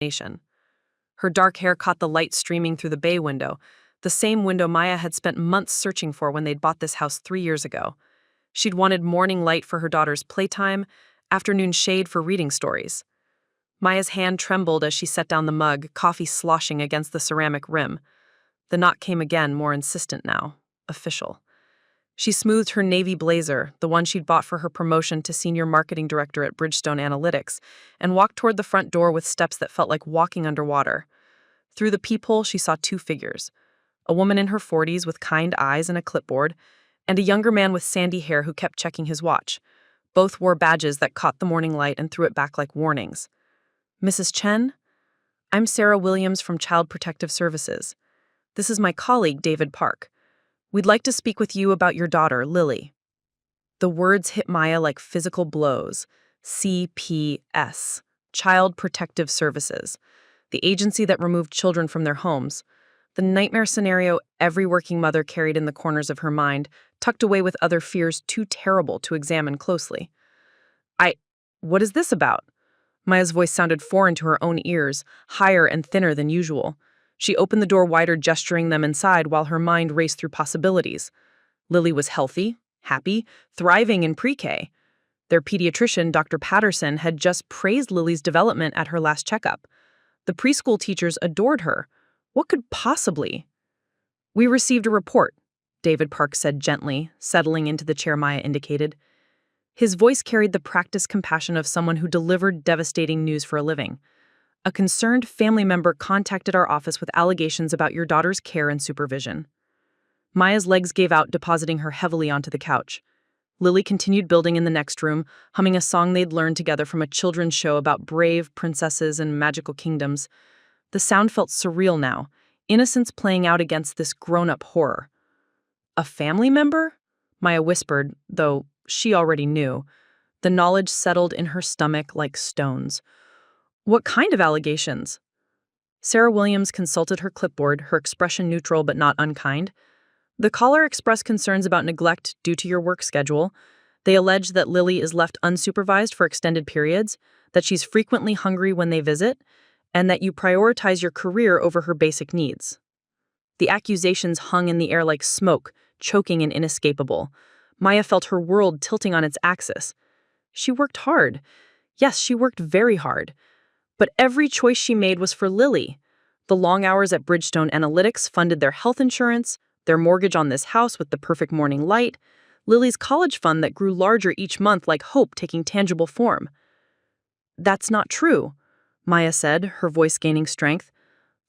nation. Her dark hair caught the light streaming through the bay window, the same window Maya had spent months searching for when they'd bought this house 3 years ago. She'd wanted morning light for her daughter's playtime, afternoon shade for reading stories. Maya's hand trembled as she set down the mug, coffee sloshing against the ceramic rim. The knock came again, more insistent now, official. She smoothed her navy blazer, the one she'd bought for her promotion to senior marketing director at Bridgestone Analytics, and walked toward the front door with steps that felt like walking underwater. Through the peephole, she saw two figures: a woman in her 40s with kind eyes and a clipboard, and a younger man with sandy hair who kept checking his watch. Both wore badges that caught the morning light and threw it back like warnings. "Mrs. Chen? I'm Sarah Williams from Child Protective Services. This is my colleague, David Park. We'd like to speak with you about your daughter, Lily." The words hit Maya like physical blows. CPS, Child Protective Services, the agency that removed children from their homes. The nightmare scenario every working mother carried in the corners of her mind, tucked away with other fears too terrible to examine closely. What is this about?" Maya's voice sounded foreign to her own ears, higher and thinner than usual. She opened the door wider, gesturing them inside while her mind raced through possibilities. Lily was healthy, happy, thriving in pre-K. Their pediatrician, Dr. Patterson, had just praised Lily's development at her last checkup. The preschool teachers adored her. What could possibly? "We received a report," David Park said gently, settling into the chair Maya indicated. His voice carried the practiced compassion of someone who delivered devastating news for a living. "A concerned family member contacted our office with allegations about your daughter's care and supervision." Maya's legs gave out, depositing her heavily onto the couch. Lily continued building in the next room, humming a song they'd learned together from a children's show about brave princesses and magical kingdoms. The sound felt surreal now, innocence playing out against this grown-up horror. "A family member?" Maya whispered, though she already knew. The knowledge settled in her stomach like stones. "What kind of allegations?" Sarah Williams consulted her clipboard, her expression neutral but not unkind. "The caller expressed concerns about neglect due to your work schedule. They allege that Lily is left unsupervised for extended periods, that she's frequently hungry when they visit, and that you prioritize your career over her basic needs." The accusations hung in the air like smoke, choking and inescapable. Maya felt her world tilting on its axis. She worked hard. Yes, she worked very hard. But every choice she made was for Lily. The long hours at Bridgestone Analytics funded their health insurance, their mortgage on this house with the perfect morning light, Lily's college fund that grew larger each month like hope taking tangible form. "That's not true," Maya said, her voice gaining strength.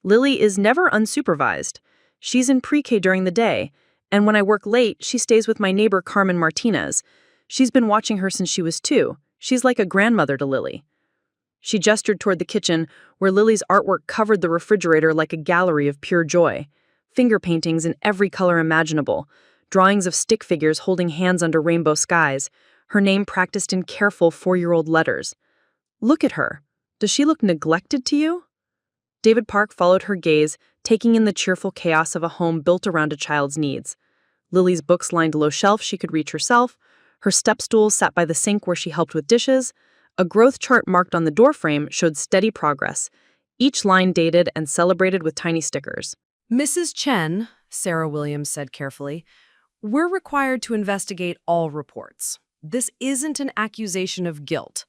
"Lily is never unsupervised. She's in pre-K during the day, and when I work late, she stays with my neighbor Carmen Martinez. She's been watching her since she was 2. She's like a grandmother to Lily." She gestured toward the kitchen, where Lily's artwork covered the refrigerator like a gallery of pure joy. Finger paintings in every color imaginable, drawings of stick figures holding hands under rainbow skies, her name practiced in careful 4-year-old letters. "Look at her. Does she look neglected to you?" David Park followed her gaze, taking in the cheerful chaos of a home built around a child's needs. Lily's books lined a low shelf she could reach herself, her step stool sat by the sink where she helped with dishes. A growth chart marked on the doorframe showed steady progress, each line dated and celebrated with tiny stickers. "Mrs. Chen," Sarah Williams said carefully, "we're required to investigate all reports. This isn't an accusation of guilt.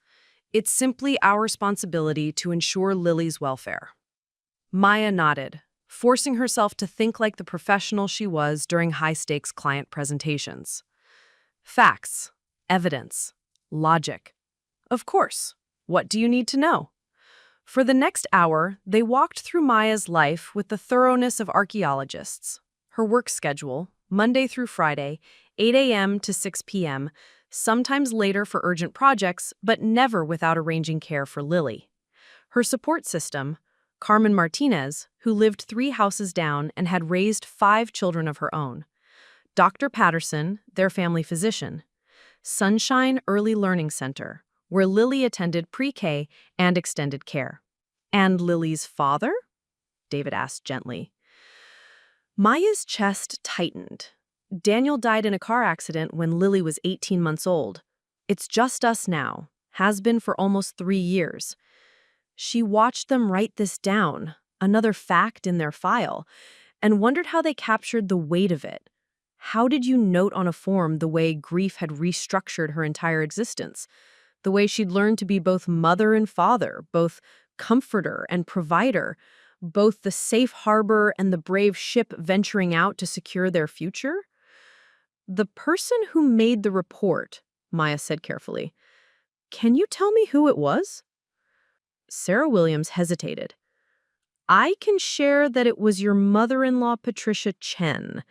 It's simply our responsibility to ensure Lily's welfare." Maya nodded, forcing herself to think like the professional she was during high-stakes client presentations. Facts, evidence, logic. Of course. What do you need to know? For the next hour, they walked through Maya's life with the thoroughness of archaeologists. Her work schedule, Monday through Friday, 8 a.m. to 6 p.m., sometimes later for urgent projects, but never without arranging care for Lily. Her support system, Carmen Martinez, who lived 3 houses down and had raised 5 children of her own. Dr. Patterson, their family physician. Sunshine Early Learning Center, where Lily attended pre-K and extended care. "And Lily's father?" David asked gently. Maya's chest tightened. "Daniel died in a car accident when Lily was 18 months old. It's just us now, has been for almost 3 years." She watched them write this down, another fact in their file, and wondered how they captured the weight of it. How did you note on a form the way grief had restructured her entire existence? The way she'd learned to be both mother and father, both comforter and provider, both the safe harbor and the brave ship venturing out to secure their future? The person who made the report, Maya said carefully. Can you tell me who it was? Sarah Williams hesitated. I can share that it was your mother-in-law, Patricia Chen.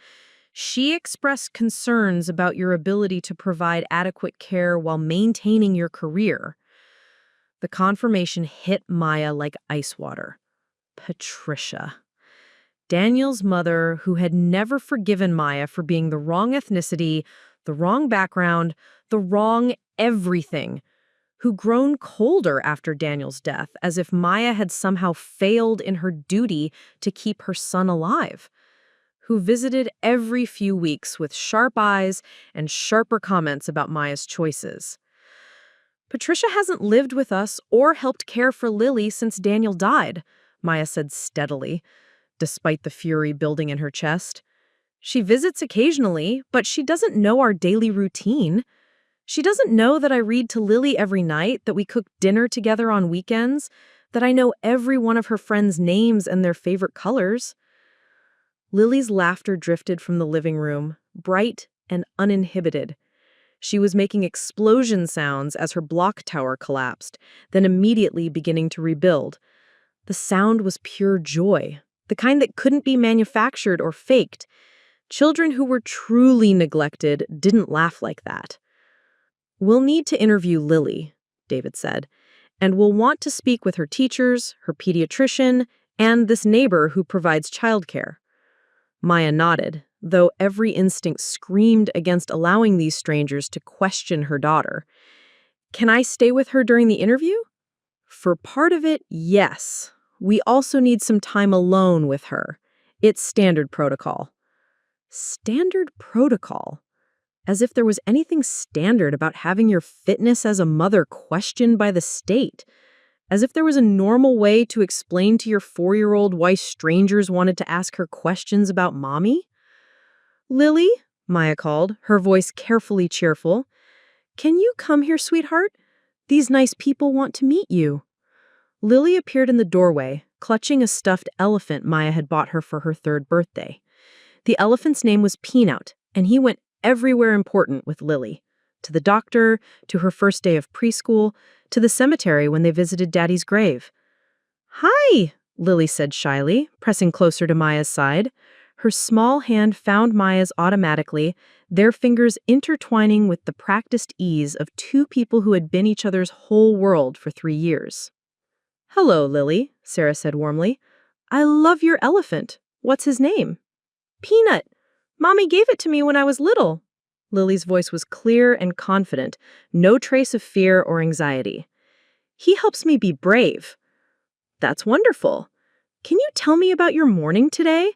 She expressed concerns about your ability to provide adequate care while maintaining your career. The confirmation hit Maya like ice water. Patricia. Daniel's mother, who had never forgiven Maya for being the wrong ethnicity, the wrong background, the wrong everything, who grown colder after Daniel's death, as if Maya had somehow failed in her duty to keep her son alive, who visited every few weeks with sharp eyes and sharper comments about Maya's choices. Patricia hasn't lived with us or helped care for Lily since Daniel died, Maya said steadily, despite the fury building in her chest. She visits occasionally, but she doesn't know our daily routine. She doesn't know that I read to Lily every night, that we cook dinner together on weekends, that I know every one of her friends' names and their favorite colors. Lily's laughter drifted from the living room, bright and uninhibited. She was making explosion sounds as her block tower collapsed, then immediately beginning to rebuild. The sound was pure joy, the kind that couldn't be manufactured or faked. Children who were truly neglected didn't laugh like that. We'll need to interview Lily, David said, and we'll want to speak with her teachers, her pediatrician, and this neighbor who provides childcare. Maya nodded, though every instinct screamed against allowing these strangers to question her daughter. Can I stay with her during the interview? For part of it, yes. We also need some time alone with her. It's standard protocol. Standard protocol? As if there was anything standard about having your fitness as a mother questioned by the state. As if there was a normal way to explain to your 4-year-old why strangers wanted to ask her questions about mommy. Lily, Maya called, her voice carefully cheerful. Can you come here, sweetheart? These nice people want to meet you. Lily appeared in the doorway, clutching a stuffed elephant Maya had bought her for her 3rd birthday. The elephant's name was Peanut, and he went everywhere important with Lily. To the doctor, to her first day of preschool, to the cemetery when they visited Daddy's grave. Hi, Lily said shyly, pressing closer to Maya's side. Her small hand found Maya's automatically, their fingers intertwining with the practiced ease of two people who had been each other's whole world for 3 years. Hello, Lily, Sarah said warmly. I love your elephant. What's his name? Peanut. Mommy gave it to me when I was little. Lily's voice was clear and confident, no trace of fear or anxiety. He helps me be brave. That's wonderful. Can you tell me about your morning today?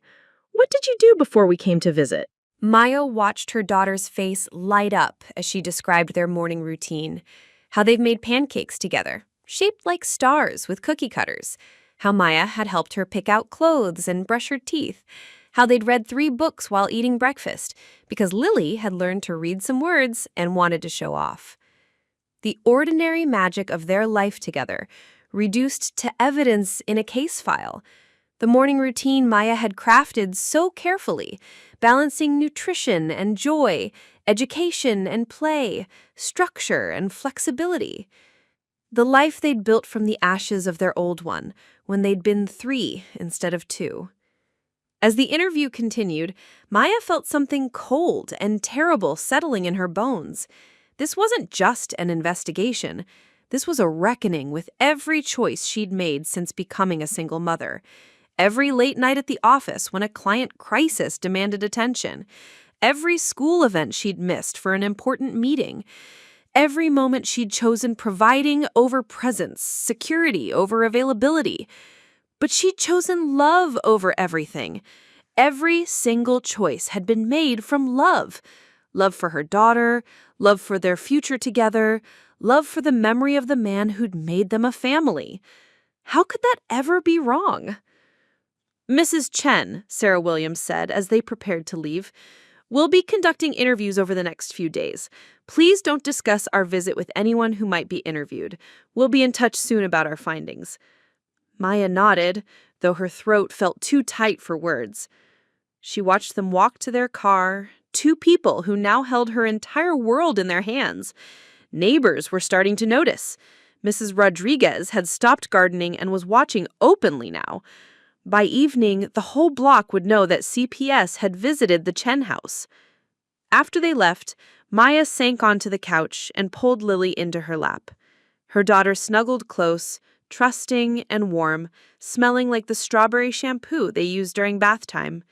What did you do before we came to visit? Maya watched her daughter's face light up as she described their morning routine. How they've made pancakes together, shaped like stars with cookie cutters. How Maya had helped her pick out clothes and brush her teeth. How they'd read 3 books while eating breakfast, because Lily had learned to read some words and wanted to show off. The ordinary magic of their life together, reduced to evidence in a case file. The morning routine Maya had crafted so carefully, balancing nutrition and joy, education and play, structure and flexibility. The life they'd built from the ashes of their old one, when they'd been 3 instead of 2. As the interview continued, Maya felt something cold and terrible settling in her bones. This wasn't just an investigation. This was a reckoning with every choice she'd made since becoming a single mother. Every late night at the office when a client crisis demanded attention. Every school event she'd missed for an important meeting. Every moment she'd chosen providing over presence, security over availability. But she'd chosen love over everything. Every single choice had been made from love. Love for her daughter, love for their future together, love for the memory of the man who'd made them a family. How could that ever be wrong? Mrs. Chen, Sarah Williams said as they prepared to leave, we'll be conducting interviews over the next few days. Please don't discuss our visit with anyone who might be interviewed. We'll be in touch soon about our findings. Maya nodded, though her throat felt too tight for words. She watched them walk to their car, two people who now held her entire world in their hands. Neighbors were starting to notice. Mrs. Rodriguez had stopped gardening and was watching openly now. By evening, the whole block would know that CPS had visited the Chen house. After they left, Maya sank onto the couch and pulled Lily into her lap. Her daughter snuggled close, trusting and warm, smelling like the strawberry shampoo they used during bath time.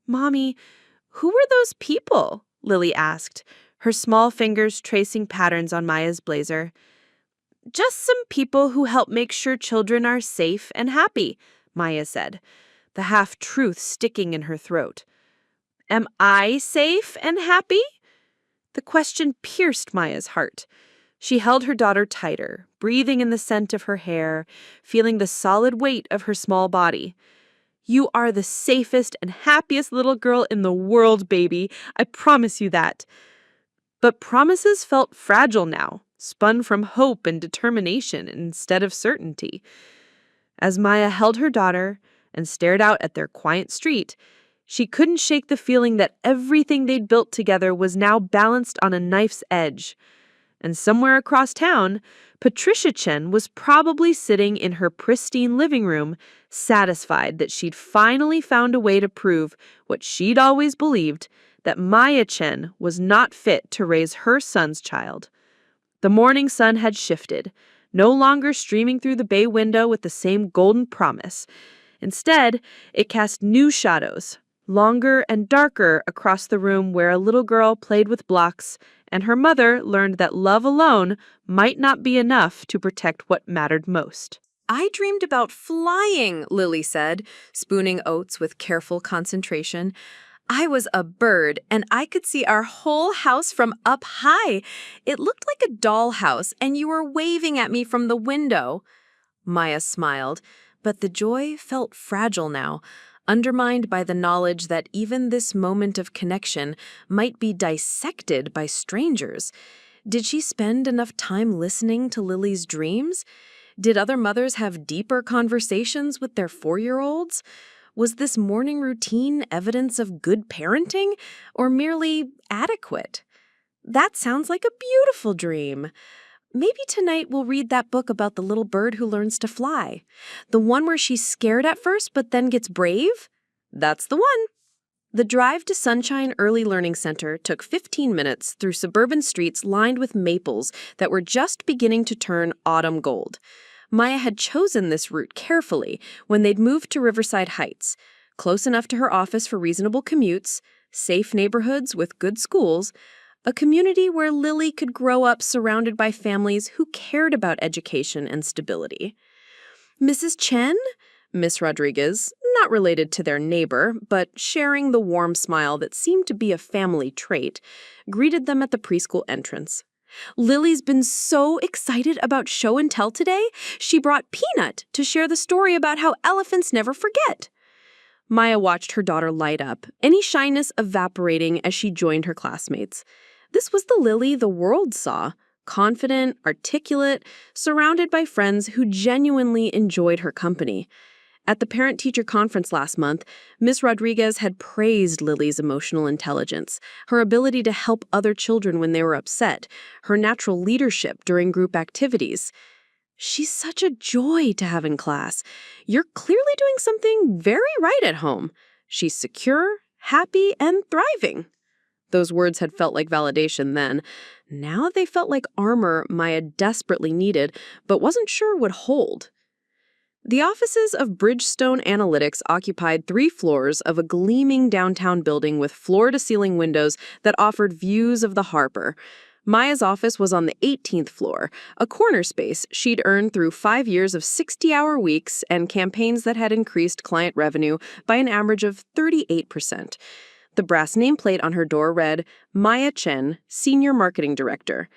"Mommy, who were those people?" Lily asked, her small fingers tracing patterns on Maya's blazer. "Just some people who help make sure children are safe and happy," Maya said, the half-truth sticking in her throat. "Am I safe and happy?" The question pierced Maya's heart. She held her daughter tighter, breathing in the scent of her hair, feeling the solid weight of her small body. "You are the safest and happiest little girl in the world, baby. I promise you that." But promises felt fragile now, spun from hope and determination instead of certainty. As Maya held her daughter and stared out at their quiet street, she couldn't shake the feeling that everything they'd built together was now balanced on a knife's edge. And somewhere across town, Patricia Chen was probably sitting in her pristine living room, satisfied that she'd finally found a way to prove what she'd always believed, that Maya Chen was not fit to raise her son's child. The morning sun had shifted, no longer streaming through the bay window with the same golden promise. Instead, it cast new shadows, longer and darker, across the room where a little girl played with blocks, and her mother learned that love alone might not be enough to protect what mattered most. "I dreamed about flying," Lily said, spooning oats with careful concentration. "I was a bird, and I could see our whole house from up high. It looked like a dollhouse, and you were waving at me from the window." Maya smiled, but the joy felt fragile now, undermined by the knowledge that even this moment of connection might be dissected by strangers. Did she spend enough time listening to Lily's dreams? Did other mothers have deeper conversations with their 4-year-olds? Was this morning routine evidence of good parenting or merely adequate? That sounds like a beautiful dream. Maybe tonight we'll read that book about the little bird who learns to fly. The one where she's scared at first but then gets brave? That's the one. The drive to Sunshine Early Learning Center took 15 minutes through suburban streets lined with maples that were just beginning to turn autumn gold. Maya had chosen this route carefully when they'd moved to Riverside Heights, close enough to her office for reasonable commutes, safe neighborhoods with good schools, a community where Lily could grow up surrounded by families who cared about education and stability. Mrs. Chen? Miss Rodriguez, not related to their neighbor, but sharing the warm smile that seemed to be a family trait, greeted them at the preschool entrance. "Lily's been so excited about show and tell today, she brought Peanut to share the story about how elephants never forget." Maya watched her daughter light up, any shyness evaporating as she joined her classmates. This was the Lily the world saw, confident, articulate, surrounded by friends who genuinely enjoyed her company. At the parent-teacher conference last month, Ms. Rodriguez had praised Lily's emotional intelligence, her ability to help other children when they were upset, her natural leadership during group activities. "She's such a joy to have in class. You're clearly doing something very right at home. She's secure, happy, and thriving." Those words had felt like validation then. Now they felt like armor Maya desperately needed, but wasn't sure would hold. The offices of Bridgestone Analytics occupied 3 floors of a gleaming downtown building with floor-to-ceiling windows that offered views of the harbor. Maya's office was on the 18th floor, a corner space she'd earned through 5 years of 60-hour weeks and campaigns that had increased client revenue by an average of 38%. The brass nameplate on her door read, "Maya Chen, Senior Marketing Director."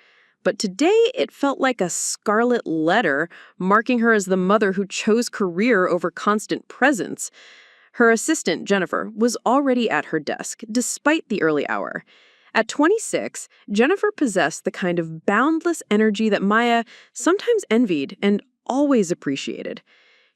But today it felt like a scarlet letter marking her as the mother who chose career over constant presence. Her assistant, Jennifer, was already at her desk, despite the early hour. At 26, Jennifer possessed the kind of boundless energy that Maya sometimes envied and always appreciated.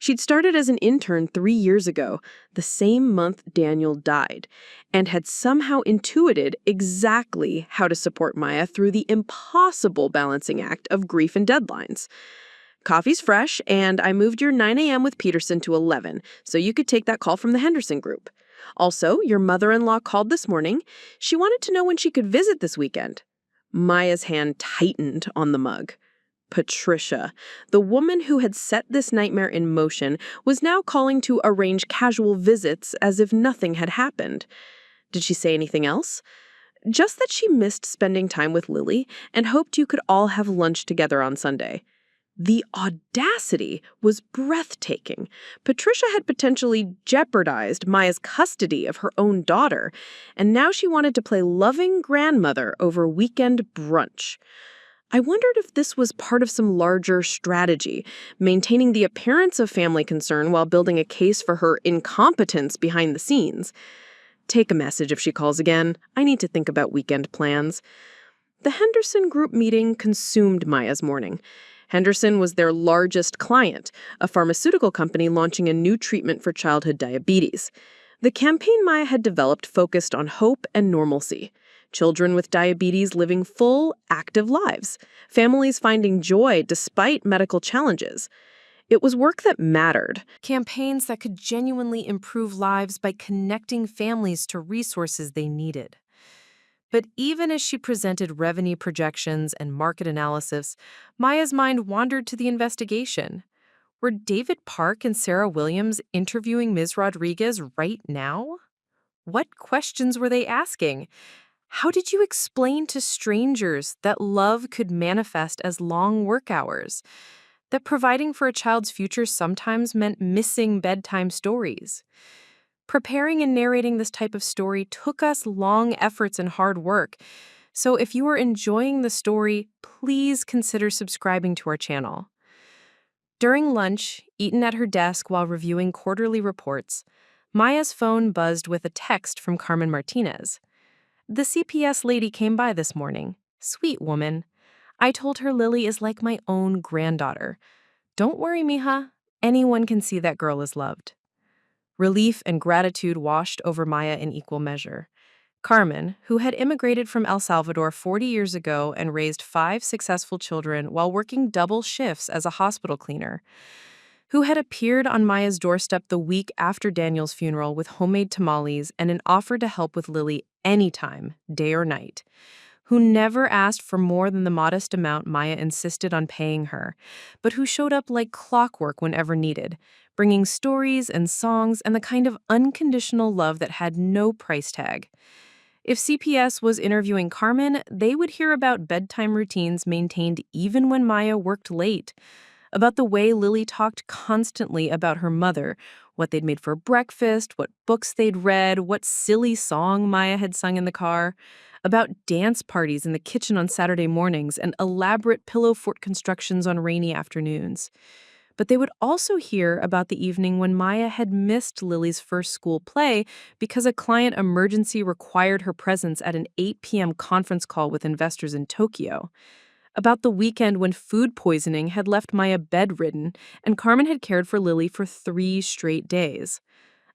She'd started as an intern 3 years ago, the same month Daniel died, and had somehow intuited exactly how to support Maya through the impossible balancing act of grief and deadlines. Coffee's fresh, and I moved your 9 a.m. with Peterson to 11, so you could take that call from the Henderson group. Also, your mother-in-law called this morning. She wanted to know when she could visit this weekend. Maya's hand tightened on the mug. Patricia, the woman who had set this nightmare in motion, was now calling to arrange casual visits as if nothing had happened. Did she say anything else? Just that she missed spending time with Lily and hoped you could all have lunch together on Sunday. The audacity was breathtaking. Patricia had potentially jeopardized Maya's custody of her own daughter, and now she wanted to play loving grandmother over weekend brunch. I wondered if this was part of some larger strategy, maintaining the appearance of family concern while building a case for her incompetence behind the scenes. Take a message if she calls again. I need to think about weekend plans. The Henderson group meeting consumed Maya's morning. Henderson was their largest client, a pharmaceutical company launching a new treatment for childhood diabetes. The campaign Maya had developed focused on hope and normalcy. Children with diabetes living full, active lives. Families finding joy despite medical challenges. It was work that mattered. Campaigns that could genuinely improve lives by connecting families to resources they needed. But even as she presented revenue projections and market analysis, Maya's mind wandered to the investigation. Were David Park and Sarah Williams interviewing Ms. Rodriguez right now? What questions were they asking? How did you explain to strangers that love could manifest as long work hours? That providing for a child's future sometimes meant missing bedtime stories? Preparing and narrating this type of story took us long efforts and hard work. So if you are enjoying the story, please consider subscribing to our channel. During lunch, eaten at her desk while reviewing quarterly reports, Maya's phone buzzed with a text from Carmen Martinez. The CPS lady came by this morning. Sweet woman. I told her Lily is like my own granddaughter. Don't worry, mija. Anyone can see that girl is loved. Relief and gratitude washed over Maya in equal measure. Carmen, who had immigrated from El Salvador 40 years ago and raised 5 successful children while working double shifts as a hospital cleaner, who had appeared on Maya's doorstep the week after Daniel's funeral with homemade tamales and an offer to help with Lily anytime, day or night, who never asked for more than the modest amount Maya insisted on paying her, but who showed up like clockwork whenever needed, bringing stories and songs and the kind of unconditional love that had no price tag. If CPS was interviewing Carmen, they would hear about bedtime routines maintained even when Maya worked late, about the way Lily talked constantly about her mother, what they'd made for breakfast, what books they'd read, what silly song Maya had sung in the car, about dance parties in the kitchen on Saturday mornings and elaborate pillow fort constructions on rainy afternoons. But they would also hear about the evening when Maya had missed Lily's first school play because a client emergency required her presence at an 8 p.m. conference call with investors in Tokyo. About the weekend when food poisoning had left Maya bedridden and Carmen had cared for Lily for 3 straight days.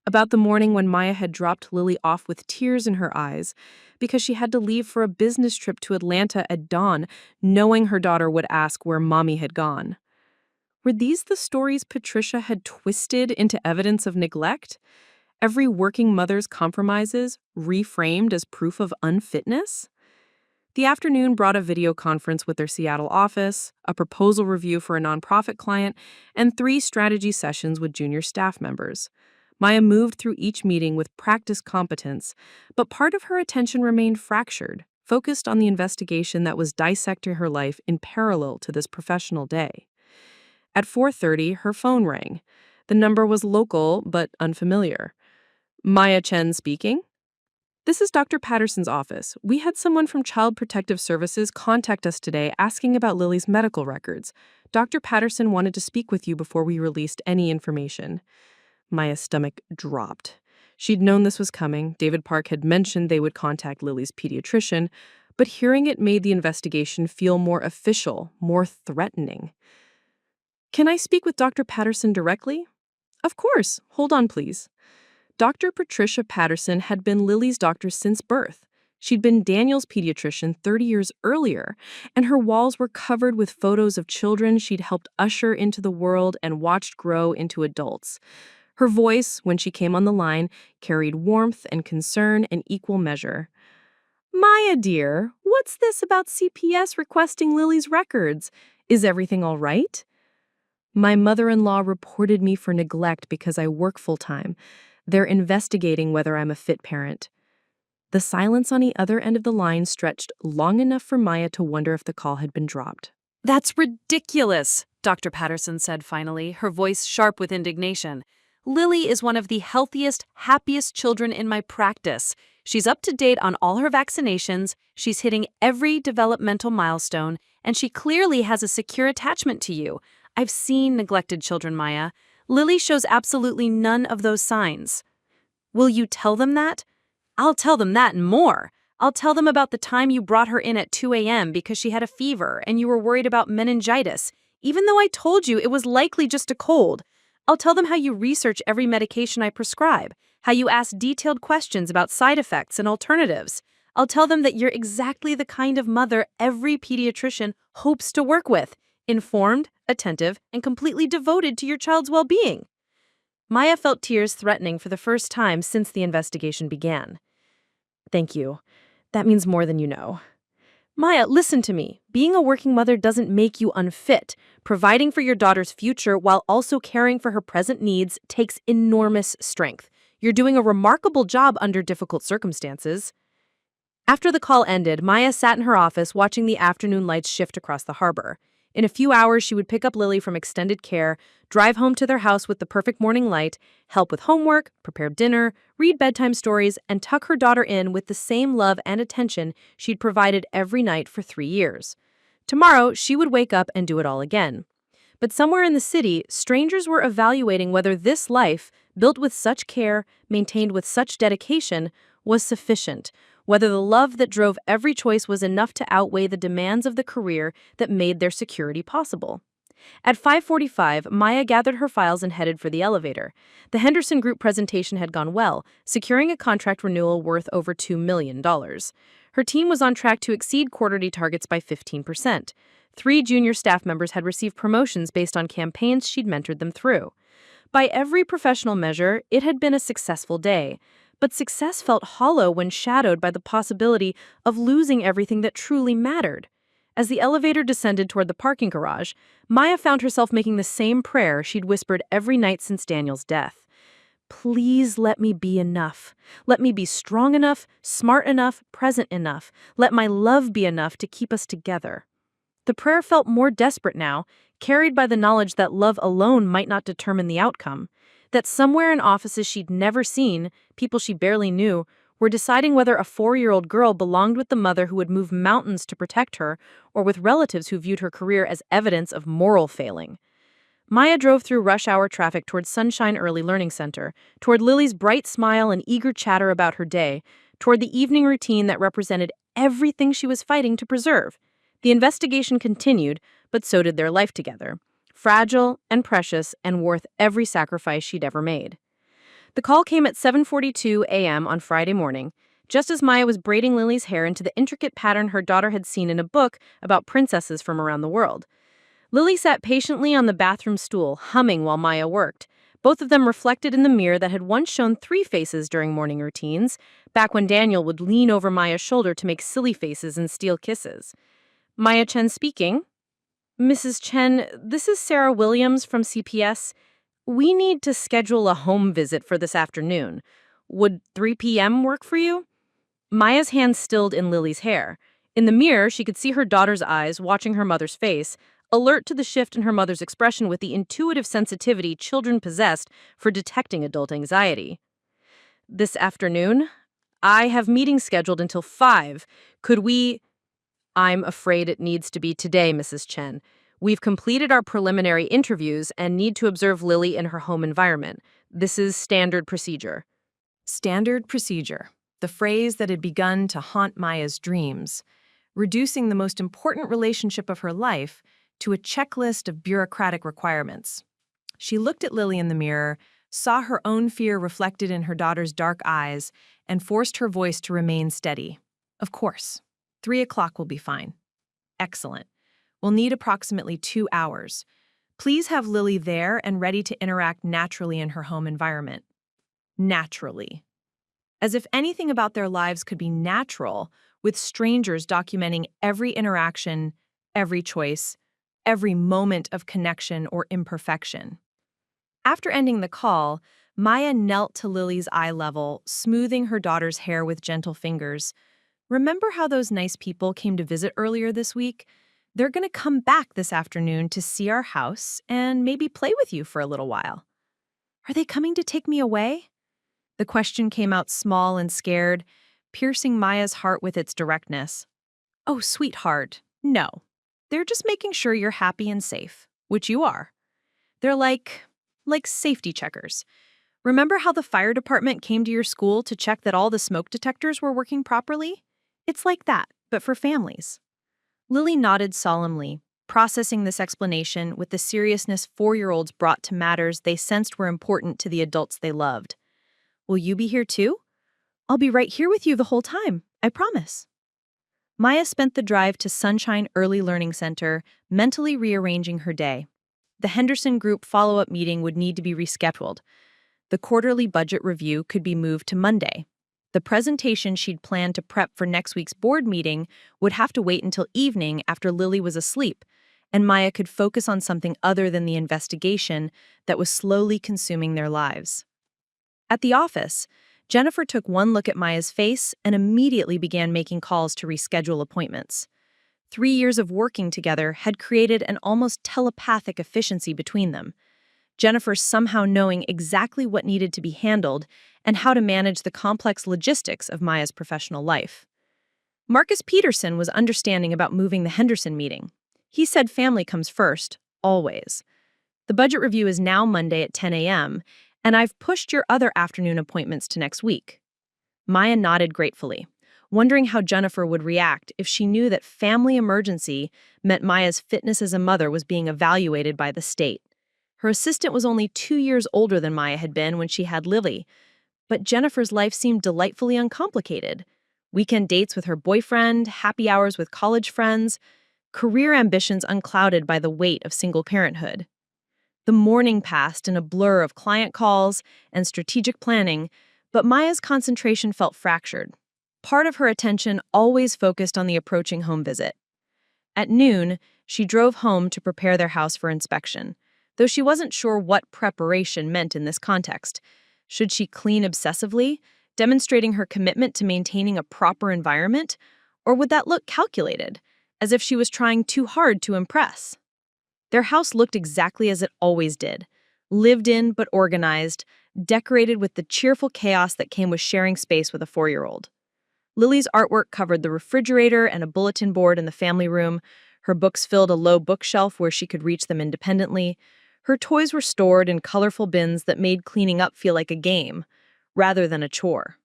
About the morning when Maya had dropped Lily off with tears in her eyes because she had to leave for a business trip to Atlanta at dawn, knowing her daughter would ask where Mommy had gone. Were these the stories Patricia had twisted into evidence of neglect? Every working mother's compromises reframed as proof of unfitness? The afternoon brought a video conference with their Seattle office, a proposal review for a nonprofit client, and 3 strategy sessions with junior staff members. Maya moved through each meeting with practiced competence, but part of her attention remained fractured, focused on the investigation that was dissecting her life in parallel to this professional day. At 4:30, her phone rang. The number was local but unfamiliar. Maya Chen speaking? This is Dr. Patterson's office. We had someone from Child Protective Services contact us today asking about Lily's medical records. Dr. Patterson wanted to speak with you before we released any information. Maya's stomach dropped. She'd known this was coming. David Park had mentioned they would contact Lily's pediatrician, but hearing it made the investigation feel more official, more threatening. Can I speak with Dr. Patterson directly? Of course. Hold on, please. Dr. Patricia Patterson had been Lily's doctor since birth. She'd been Daniel's pediatrician 30 years earlier, and her walls were covered with photos of children she'd helped usher into the world and watched grow into adults. Her voice, when she came on the line, carried warmth and concern in equal measure. Maya, dear, what's this about CPS requesting Lily's records? Is everything all right? My mother-in-law reported me for neglect because I work full-time. They're investigating whether I'm a fit parent. The silence on the other end of the line stretched long enough for Maya to wonder if the call had been dropped. That's ridiculous, Dr. Patterson said finally, her voice sharp with indignation. Lily is one of the healthiest, happiest children in my practice. She's up to date on all her vaccinations, she's hitting every developmental milestone, and she clearly has a secure attachment to you. I've seen neglected children, Maya. Lily shows absolutely none of those signs. Will you tell them that? I'll tell them that and more. I'll tell them about the time you brought her in at 2 a.m. because she had a fever and you were worried about meningitis, even though I told you it was likely just a cold. I'll tell them how you research every medication I prescribe, how you ask detailed questions about side effects and alternatives. I'll tell them that you're exactly the kind of mother every pediatrician hopes to work with, informed, attentive, and completely devoted to your child's well-being. Maya felt tears threatening for the first time since the investigation began. Thank you. That means more than you know. Maya, listen to me. Being a working mother doesn't make you unfit. Providing for your daughter's future while also caring for her present needs takes enormous strength. You're doing a remarkable job under difficult circumstances. After the call ended, Maya sat in her office watching the afternoon lights shift across the harbor. In a few hours, she would pick up Lily from extended care, drive home to their house with the perfect morning light, help with homework, prepare dinner, read bedtime stories, and tuck her daughter in with the same love and attention she'd provided every night for 3 years. Tomorrow, she would wake up and do it all again. But somewhere in the city, strangers were evaluating whether this life, built with such care, maintained with such dedication, was sufficient, whether the love that drove every choice was enough to outweigh the demands of the career that made their security possible. At 5:45, Maya gathered her files and headed for the elevator. The Henderson Group presentation had gone well, securing a contract renewal worth over $2 million. Her team was on track to exceed quarterly targets by 15%. 3 junior staff members had received promotions based on campaigns she'd mentored them through. By every professional measure, it had been a successful day. But success felt hollow when shadowed by the possibility of losing everything that truly mattered. As the elevator descended toward the parking garage, Maya found herself making the same prayer she'd whispered every night since Daniel's death. Please let me be enough. Let me be strong enough, smart enough, present enough. Let my love be enough to keep us together. The prayer felt more desperate now, carried by the knowledge that love alone might not determine the outcome. That somewhere in offices she'd never seen, people she barely knew, were deciding whether a 4-year-old girl belonged with the mother who would move mountains to protect her, or with relatives who viewed her career as evidence of moral failing. Maya drove through rush-hour traffic toward Sunshine Early Learning Center, toward Lily's bright smile and eager chatter about her day, toward the evening routine that represented everything she was fighting to preserve. The investigation continued, but so did their life together. Fragile and precious and worth every sacrifice she'd ever made. The call came at 7:42 a.m. on Friday morning, just as Maya was braiding Lily's hair into the intricate pattern her daughter had seen in a book about princesses from around the world. Lily sat patiently on the bathroom stool, humming while Maya worked, both of them reflected in the mirror that had once shown 3 faces during morning routines, back when Daniel would lean over Maya's shoulder to make silly faces and steal kisses. Maya Chen speaking. Mrs. Chen, this is Sarah Williams from CPS. We need to schedule a home visit for this afternoon. Would 3 p.m. work for you? Maya's hand stilled in Lily's hair. In the mirror, she could see her daughter's eyes watching her mother's face, alert to the shift in her mother's expression with the intuitive sensitivity children possessed for detecting adult anxiety. This afternoon? I have meetings scheduled until 5. Could we? I'm afraid it needs to be today, Mrs. Chen. We've completed our preliminary interviews and need to observe Lily in her home environment. This is standard procedure. Standard procedure, the phrase that had begun to haunt Maya's dreams, reducing the most important relationship of her life to a checklist of bureaucratic requirements. She looked at Lily in the mirror, saw her own fear reflected in her daughter's dark eyes, and forced her voice to remain steady. Of course. 3 o'clock will be fine. Excellent. We'll need approximately 2 hours. Please have Lily there and ready to interact naturally in her home environment. Naturally. As if anything about their lives could be natural, with strangers documenting every interaction, every choice, every moment of connection or imperfection. After ending the call, Maya knelt to Lily's eye level, smoothing her daughter's hair with gentle fingers. Remember how those nice people came to visit earlier this week? They're going to come back this afternoon to see our house and maybe play with you for a little while. Are they coming to take me away? The question came out small and scared, piercing Maya's heart with its directness. Oh, sweetheart, no. They're just making sure you're happy and safe, which you are. They're like safety checkers. Remember how the fire department came to your school to check that all the smoke detectors were working properly? It's like that, but for families. Lily nodded solemnly, processing this explanation with the seriousness 4-year-olds brought to matters they sensed were important to the adults they loved. Will you be here too? I'll be right here with you the whole time, I promise. Maya spent the drive to Sunshine Early Learning Center, mentally rearranging her day. The Henderson Group follow-up meeting would need to be rescheduled. The quarterly budget review could be moved to Monday. The presentation she'd planned to prep for next week's board meeting would have to wait until evening after Lily was asleep, and Maya could focus on something other than the investigation that was slowly consuming their lives. At the office, Jennifer took one look at Maya's face and immediately began making calls to reschedule appointments. 3 years of working together had created an almost telepathic efficiency between them. Jennifer somehow knowing exactly what needed to be handled and how to manage the complex logistics of Maya's professional life. Marcus Peterson was understanding about moving the Henderson meeting. He said family comes first, always. The budget review is now Monday at 10 a.m., and I've pushed your other afternoon appointments to next week. Maya nodded gratefully, wondering how Jennifer would react if she knew that family emergency meant Maya's fitness as a mother was being evaluated by the state. Her assistant was only 2 years older than Maya had been when she had Lily, but Jennifer's life seemed delightfully uncomplicated. Weekend dates with her boyfriend, happy hours with college friends, career ambitions unclouded by the weight of single parenthood. The morning passed in a blur of client calls and strategic planning, but Maya's concentration felt fractured. Part of her attention always focused on the approaching home visit. At noon, she drove home to prepare their house for inspection, though she wasn't sure what preparation meant in this context. Should she clean obsessively, demonstrating her commitment to maintaining a proper environment, or would that look calculated, as if she was trying too hard to impress? Their house looked exactly as it always did, lived in but organized, decorated with the cheerful chaos that came with sharing space with a 4-year-old. Lily's artwork covered the refrigerator and a bulletin board in the family room. Her books filled a low bookshelf where she could reach them independently. Her toys were stored in colorful bins that made cleaning up feel like a game, rather than a chore.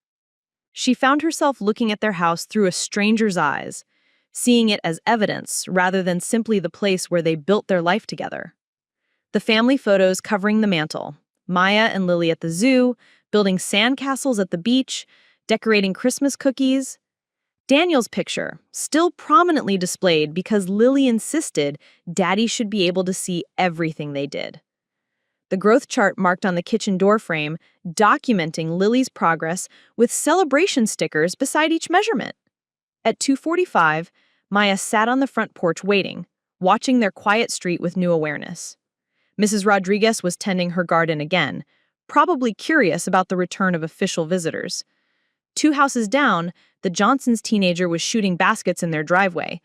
She found herself looking at their house through a stranger's eyes, seeing it as evidence rather than simply the place where they built their life together. The family photos covering the mantel, Maya and Lily at the zoo, building sandcastles at the beach, decorating Christmas cookies. Daniel's picture, still prominently displayed because Lily insisted Daddy should be able to see everything they did. The growth chart marked on the kitchen door frame, documenting Lily's progress with celebration stickers beside each measurement. At 2:45, Maya sat on the front porch waiting, watching their quiet street with new awareness. Mrs. Rodriguez was tending her garden again, probably curious about the return of official visitors. 2 houses down, the Johnsons' teenager was shooting baskets in their driveway,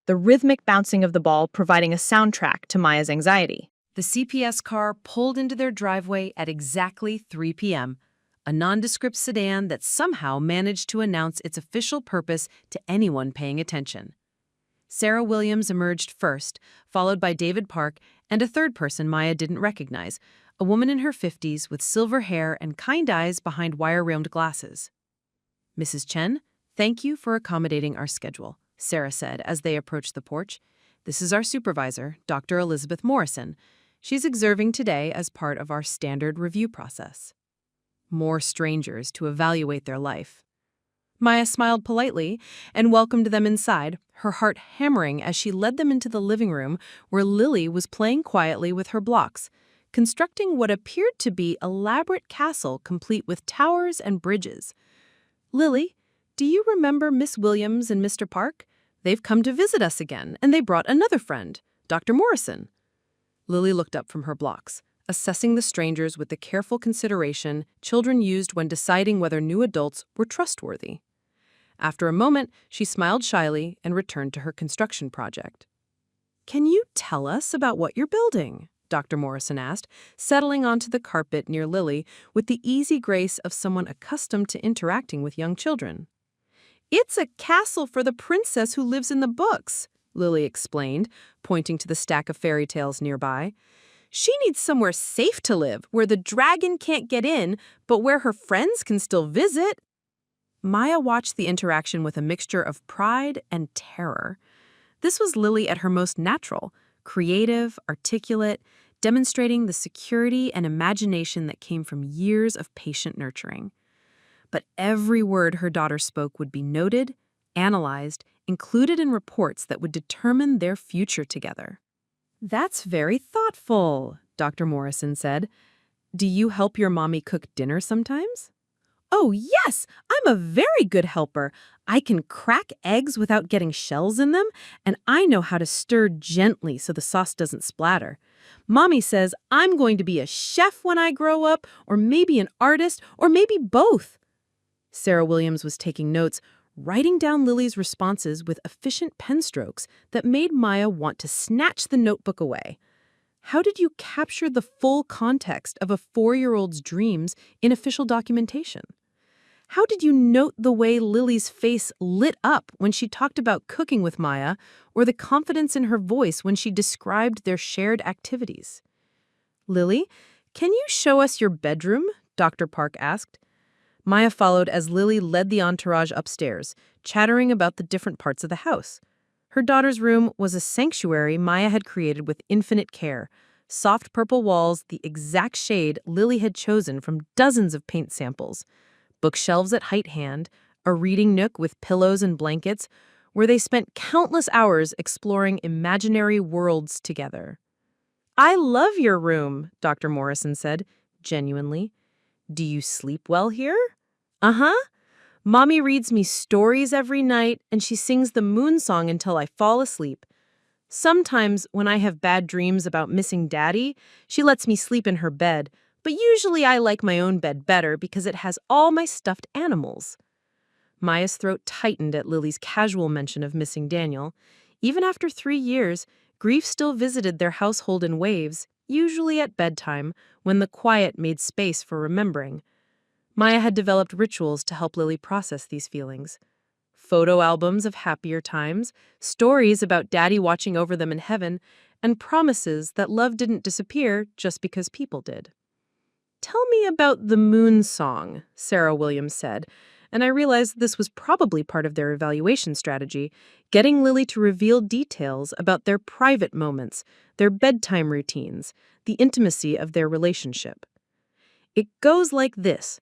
the rhythmic bouncing of the ball providing a soundtrack to Maya's anxiety. The CPS car pulled into their driveway at exactly 3 p.m. a nondescript sedan that somehow managed to announce its official purpose to anyone paying attention. Sarah Williams emerged first, followed by David Park and a third person Maya didn't recognize, a woman in her 50s with silver hair and kind eyes behind wire-rimmed glasses. "Mrs. Chen, thank you for accommodating our schedule," Sarah said as they approached the porch. "This is our supervisor, Dr. Elizabeth Morrison. She's observing today as part of our standard review process." More strangers to evaluate their life. Maya smiled politely and welcomed them inside, her heart hammering as she led them into the living room where Lily was playing quietly with her blocks, constructing what appeared to be an elaborate castle complete with towers and bridges. "Lily, do you remember Miss Williams and Mr. Park? They've come to visit us again, and they brought another friend, Dr. Morrison." Lily looked up from her blocks, assessing the strangers with the careful consideration children used when deciding whether new adults were trustworthy. After a moment, she smiled shyly and returned to her construction project. "Can you tell us about what you're building?" Dr. Morrison asked, settling onto the carpet near Lily with the easy grace of someone accustomed to interacting with young children. "It's a castle for the princess who lives in the books," Lily explained, pointing to the stack of fairy tales nearby. "She needs somewhere safe to live, where the dragon can't get in, but where her friends can still visit." Maya watched the interaction with a mixture of pride and terror. This was Lily at her most natural, creative, articulate, demonstrating the security and imagination that came from years of patient nurturing. But every word her daughter spoke would be noted, analyzed, included in reports that would determine their future together. "That's very thoughtful," Dr. Morrison said. "Do you help your mommy cook dinner sometimes?" "Oh, yes! I'm a very good helper. I can crack eggs without getting shells in them, and I know how to stir gently so the sauce doesn't splatter. Mommy says I'm going to be a chef when I grow up, or maybe an artist, or maybe both." Sarah Williams was taking notes, writing down Lily's responses with efficient pen strokes that made Maya want to snatch the notebook away. How did you capture the full context of a 4-year-old's dreams in official documentation? How did you note the way Lily's face lit up when she talked about cooking with Maya, or the confidence in her voice when she described their shared activities? "Lily, can you show us your bedroom?" Dr. Park asked. Maya followed as Lily led the entourage upstairs, chattering about the different parts of the house. Her daughter's room was a sanctuary Maya had created with infinite care, soft purple walls the exact shade Lily had chosen from dozens of paint samples, bookshelves at height hand, a reading nook with pillows and blankets, where they spent countless hours exploring imaginary worlds together. "I love your room," Dr. Morrison said, genuinely. "Do you sleep well here?" "Uh-huh. Mommy reads me stories every night, and she sings the moon song until I fall asleep. Sometimes, when I have bad dreams about missing Daddy, she lets me sleep in her bed, but usually I like my own bed better because it has all my stuffed animals." Maya's throat tightened at Lily's casual mention of missing Daniel. Even after 3 years, grief still visited their household in waves, usually at bedtime, when the quiet made space for remembering. Maya had developed rituals to help Lily process these feelings. Photo albums of happier times, stories about Daddy watching over them in heaven, and promises that love didn't disappear just because people did. "Tell me about the moon song," Sarah Williams said, and I realized this was probably part of their evaluation strategy, getting Lily to reveal details about their private moments, their bedtime routines, the intimacy of their relationship. "It goes like this.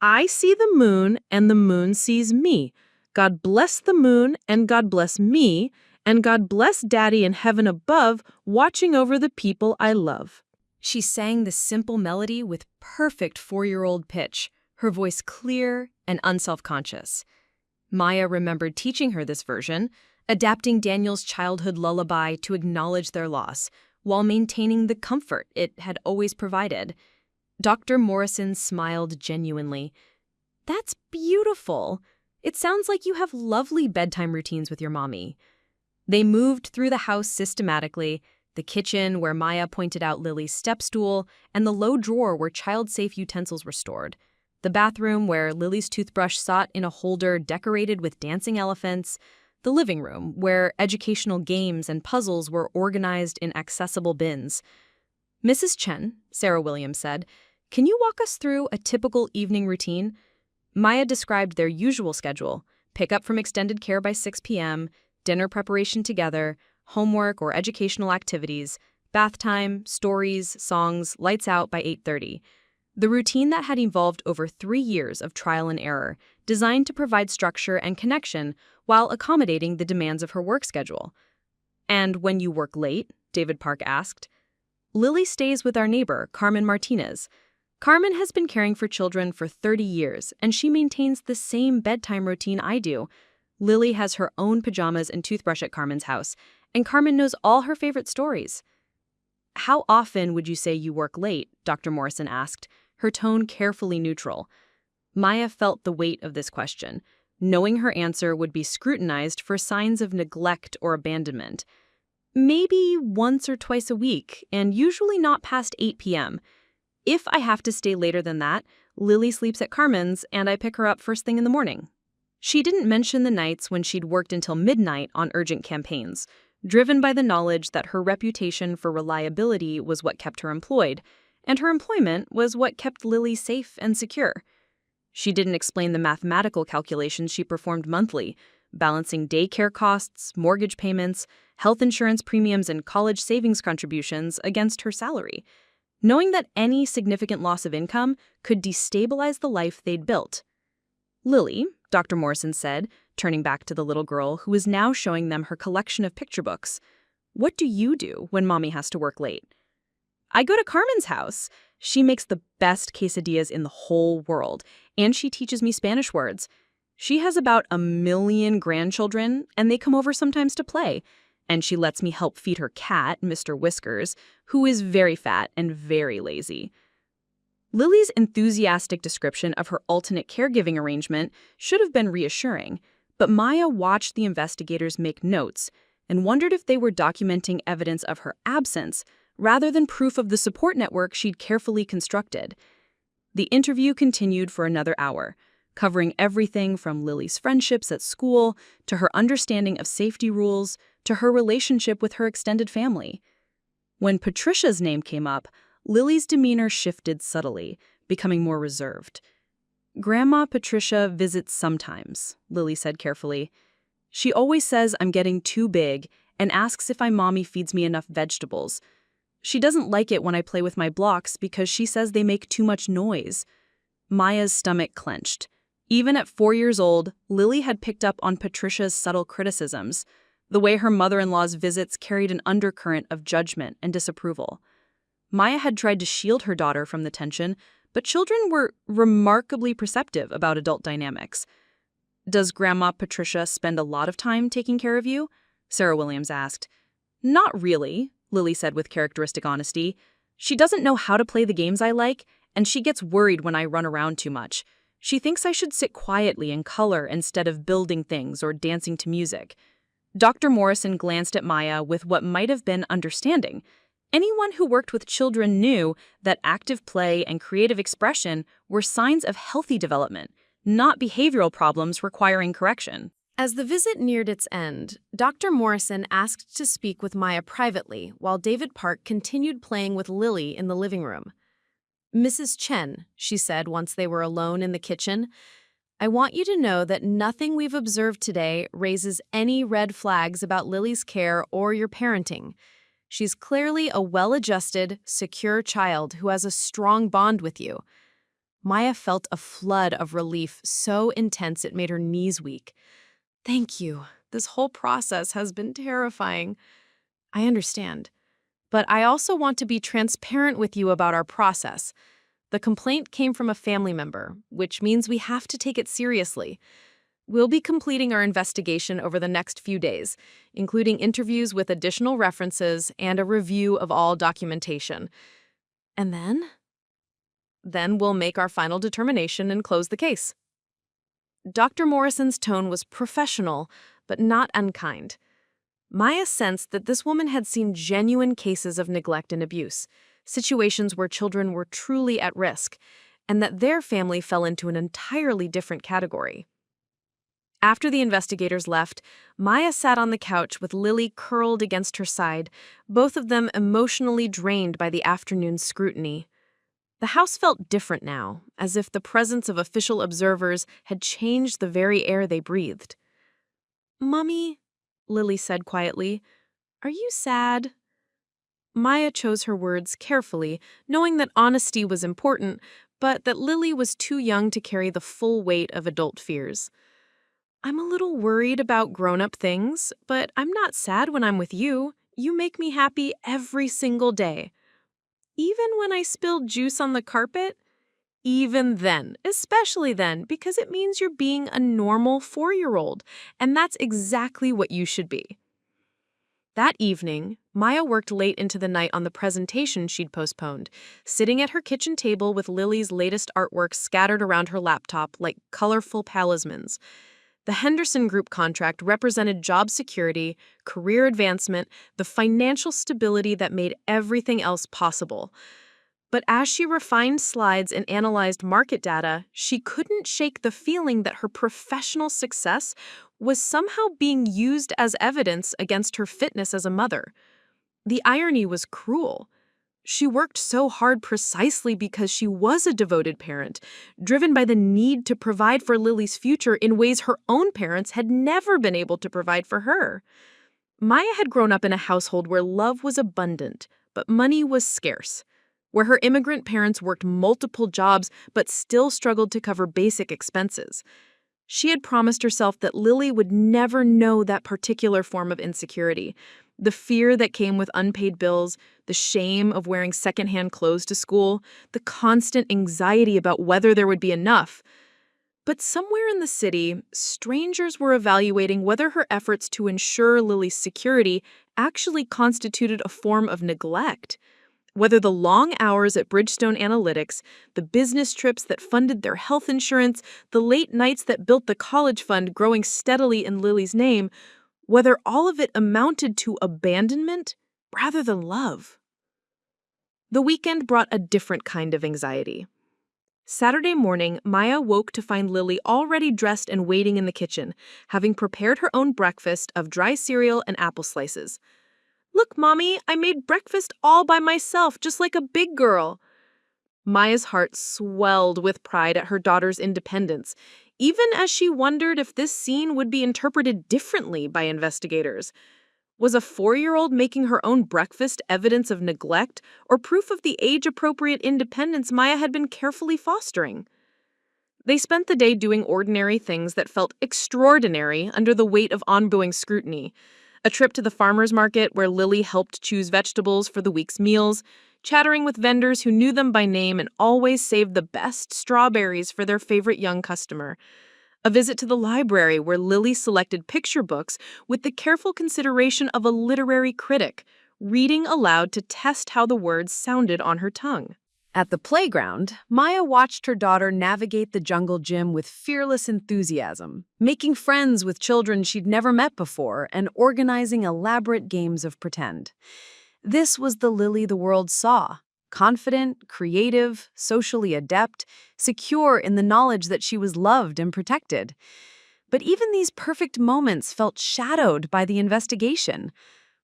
I see the moon, and the moon sees me. God bless the moon, and God bless me, and God bless Daddy in heaven above, watching over the people I love." She sang the simple melody with perfect 4-year-old pitch, her voice clear and unselfconscious. Maya remembered teaching her this version, adapting Daniel's childhood lullaby to acknowledge their loss, while maintaining the comfort it had always provided. Dr. Morrison smiled genuinely. "That's beautiful. It sounds like you have lovely bedtime routines with your mommy." They moved through the house systematically, the kitchen where Maya pointed out Lily's step stool, and the low drawer where child-safe utensils were stored. The bathroom where Lily's toothbrush sat in a holder decorated with dancing elephants. The living room where educational games and puzzles were organized in accessible bins. "Mrs. Chen," Sarah Williams said, "can you walk us through a typical evening routine?" Maya described their usual schedule: pick up from extended care by 6 p.m., dinner preparation together, homework or educational activities, bath time, stories, songs, lights out by 8:30. The routine that had evolved over 3 years of trial and error, designed to provide structure and connection while accommodating the demands of her work schedule. "And when you work late?" David Park asked. "Lily stays with our neighbor, Carmen Martinez. Carmen has been caring for children for 30 years, and she maintains the same bedtime routine I do. Lily has her own pajamas and toothbrush at Carmen's house, and Carmen knows all her favorite stories." "How often would you say you work late?" Dr. Morrison asked, her tone carefully neutral. Maya felt the weight of this question, knowing her answer would be scrutinized for signs of neglect or abandonment. "Maybe once or twice a week, and usually not past 8 p.m. If I have to stay later than that, Lily sleeps at Carmen's and I pick her up first thing in the morning." She didn't mention the nights when she'd worked until midnight on urgent campaigns, driven by the knowledge that her reputation for reliability was what kept her employed, and her employment was what kept Lily safe and secure. She didn't explain the mathematical calculations she performed monthly, balancing daycare costs, mortgage payments, health insurance premiums, and college savings contributions against her salary, knowing that any significant loss of income could destabilize the life they'd built. "Lily," Dr. Morrison said, turning back to the little girl who was now showing them her collection of picture books, "what do you do when Mommy has to work late?" "I go to Carmen's house. She makes the best quesadillas in the whole world, and she teaches me Spanish words. She has about 1 million grandchildren, and they come over sometimes to play. And she lets me help feed her cat, Mr. Whiskers, who is very fat and very lazy." Lily's enthusiastic description of her alternate caregiving arrangement should have been reassuring, but Maya watched the investigators make notes and wondered if they were documenting evidence of her absence rather than proof of the support network she'd carefully constructed. The interview continued for another hour, covering everything from Lily's friendships at school to her understanding of safety rules to her relationship with her extended family. When Patricia's name came up, Lily's demeanor shifted subtly, becoming more reserved. "Grandma Patricia visits sometimes," Lily said carefully. "She always says I'm getting too big and asks if my mommy feeds me enough vegetables. She doesn't like it when I play with my blocks because she says they make too much noise." Maya's stomach clenched. Even at 4 years old, Lily had picked up on Patricia's subtle criticisms, the way her mother-in-law's visits carried an undercurrent of judgment and disapproval. Maya had tried to shield her daughter from the tension, but children were remarkably perceptive about adult dynamics. "Does Grandma Patricia spend a lot of time taking care of you?" Sarah Williams asked. "Not really," Lily said with characteristic honesty. "She doesn't know how to play the games I like, and she gets worried when I run around too much. She thinks I should sit quietly and color instead of building things or dancing to music." Dr. Morrison glanced at Maya with what might have been understanding. Anyone who worked with children knew that active play and creative expression were signs of healthy development, not behavioral problems requiring correction. As the visit neared its end, Dr. Morrison asked to speak with Maya privately while David Park continued playing with Lily in the living room. "Mrs. Chen," she said once they were alone in the kitchen, "I want you to know that nothing we've observed today raises any red flags about Lily's care or your parenting. She's clearly a well-adjusted, secure child who has a strong bond with you." Maya felt a flood of relief so intense it made her knees weak. "Thank you. This whole process has been terrifying." "I understand. But I also want to be transparent with you about our process. The complaint came from a family member, which means we have to take it seriously. We'll be completing our investigation over the next few days, including interviews with additional references and a review of all documentation. And then we'll make our final determination and close the case." Dr. Morrison's tone was professional, but not unkind. Maya sensed that this woman had seen genuine cases of neglect and abuse, situations where children were truly at risk, and that their family fell into an entirely different category. After the investigators left, Maya sat on the couch with Lily curled against her side, both of them emotionally drained by the afternoon's scrutiny. The house felt different now, as if the presence of official observers had changed the very air they breathed. "Mommy," Lily said quietly, "are you sad?" Maya chose her words carefully, knowing that honesty was important, but that Lily was too young to carry the full weight of adult fears. "I'm a little worried about grown-up things, but I'm not sad when I'm with you. You make me happy every single day." "Even when I spilled juice on the carpet?" "Even then, especially then, because it means you're being a normal 4-year-old, and that's exactly what you should be." That evening, Maya worked late into the night on the presentation she'd postponed, sitting at her kitchen table with Lily's latest artwork scattered around her laptop like colorful talismans. The Henderson Group contract represented job security, career advancement, the financial stability that made everything else possible. But as she refined slides and analyzed market data, she couldn't shake the feeling that her professional success was somehow being used as evidence against her fitness as a mother. The irony was cruel. She worked so hard precisely because she was a devoted parent, driven by the need to provide for Lily's future in ways her own parents had never been able to provide for her. Maya had grown up in a household where love was abundant, but money was scarce, where her immigrant parents worked multiple jobs but still struggled to cover basic expenses. She had promised herself that Lily would never know that particular form of insecurity, the fear that came with unpaid bills, the shame of wearing secondhand clothes to school, the constant anxiety about whether there would be enough. But somewhere in the city, strangers were evaluating whether her efforts to ensure Lily's security actually constituted a form of neglect. Whether the long hours at Bridgestone Analytics, the business trips that funded their health insurance, the late nights that built the college fund growing steadily in Lily's name, whether all of it amounted to abandonment rather than love. The weekend brought a different kind of anxiety. Saturday morning, Maya woke to find Lily already dressed and waiting in the kitchen, having prepared her own breakfast of dry cereal and apple slices. "Look, Mommy, I made breakfast all by myself, just like a big girl." Maya's heart swelled with pride at her daughter's independence, even as she wondered if this scene would be interpreted differently by investigators. Was a 4-year-old making her own breakfast evidence of neglect or proof of the age-appropriate independence Maya had been carefully fostering? They spent the day doing ordinary things that felt extraordinary under the weight of ongoing scrutiny. A trip to the farmer's market where Lily helped choose vegetables for the week's meals, chattering with vendors who knew them by name and always saved the best strawberries for their favorite young customer. A visit to the library where Lily selected picture books with the careful consideration of a literary critic, reading aloud to test how the words sounded on her tongue. At the playground, Maya watched her daughter navigate the jungle gym with fearless enthusiasm, making friends with children she'd never met before and organizing elaborate games of pretend. This was the Lily the world saw, confident, creative, socially adept, secure in the knowledge that she was loved and protected. But even these perfect moments felt shadowed by the investigation.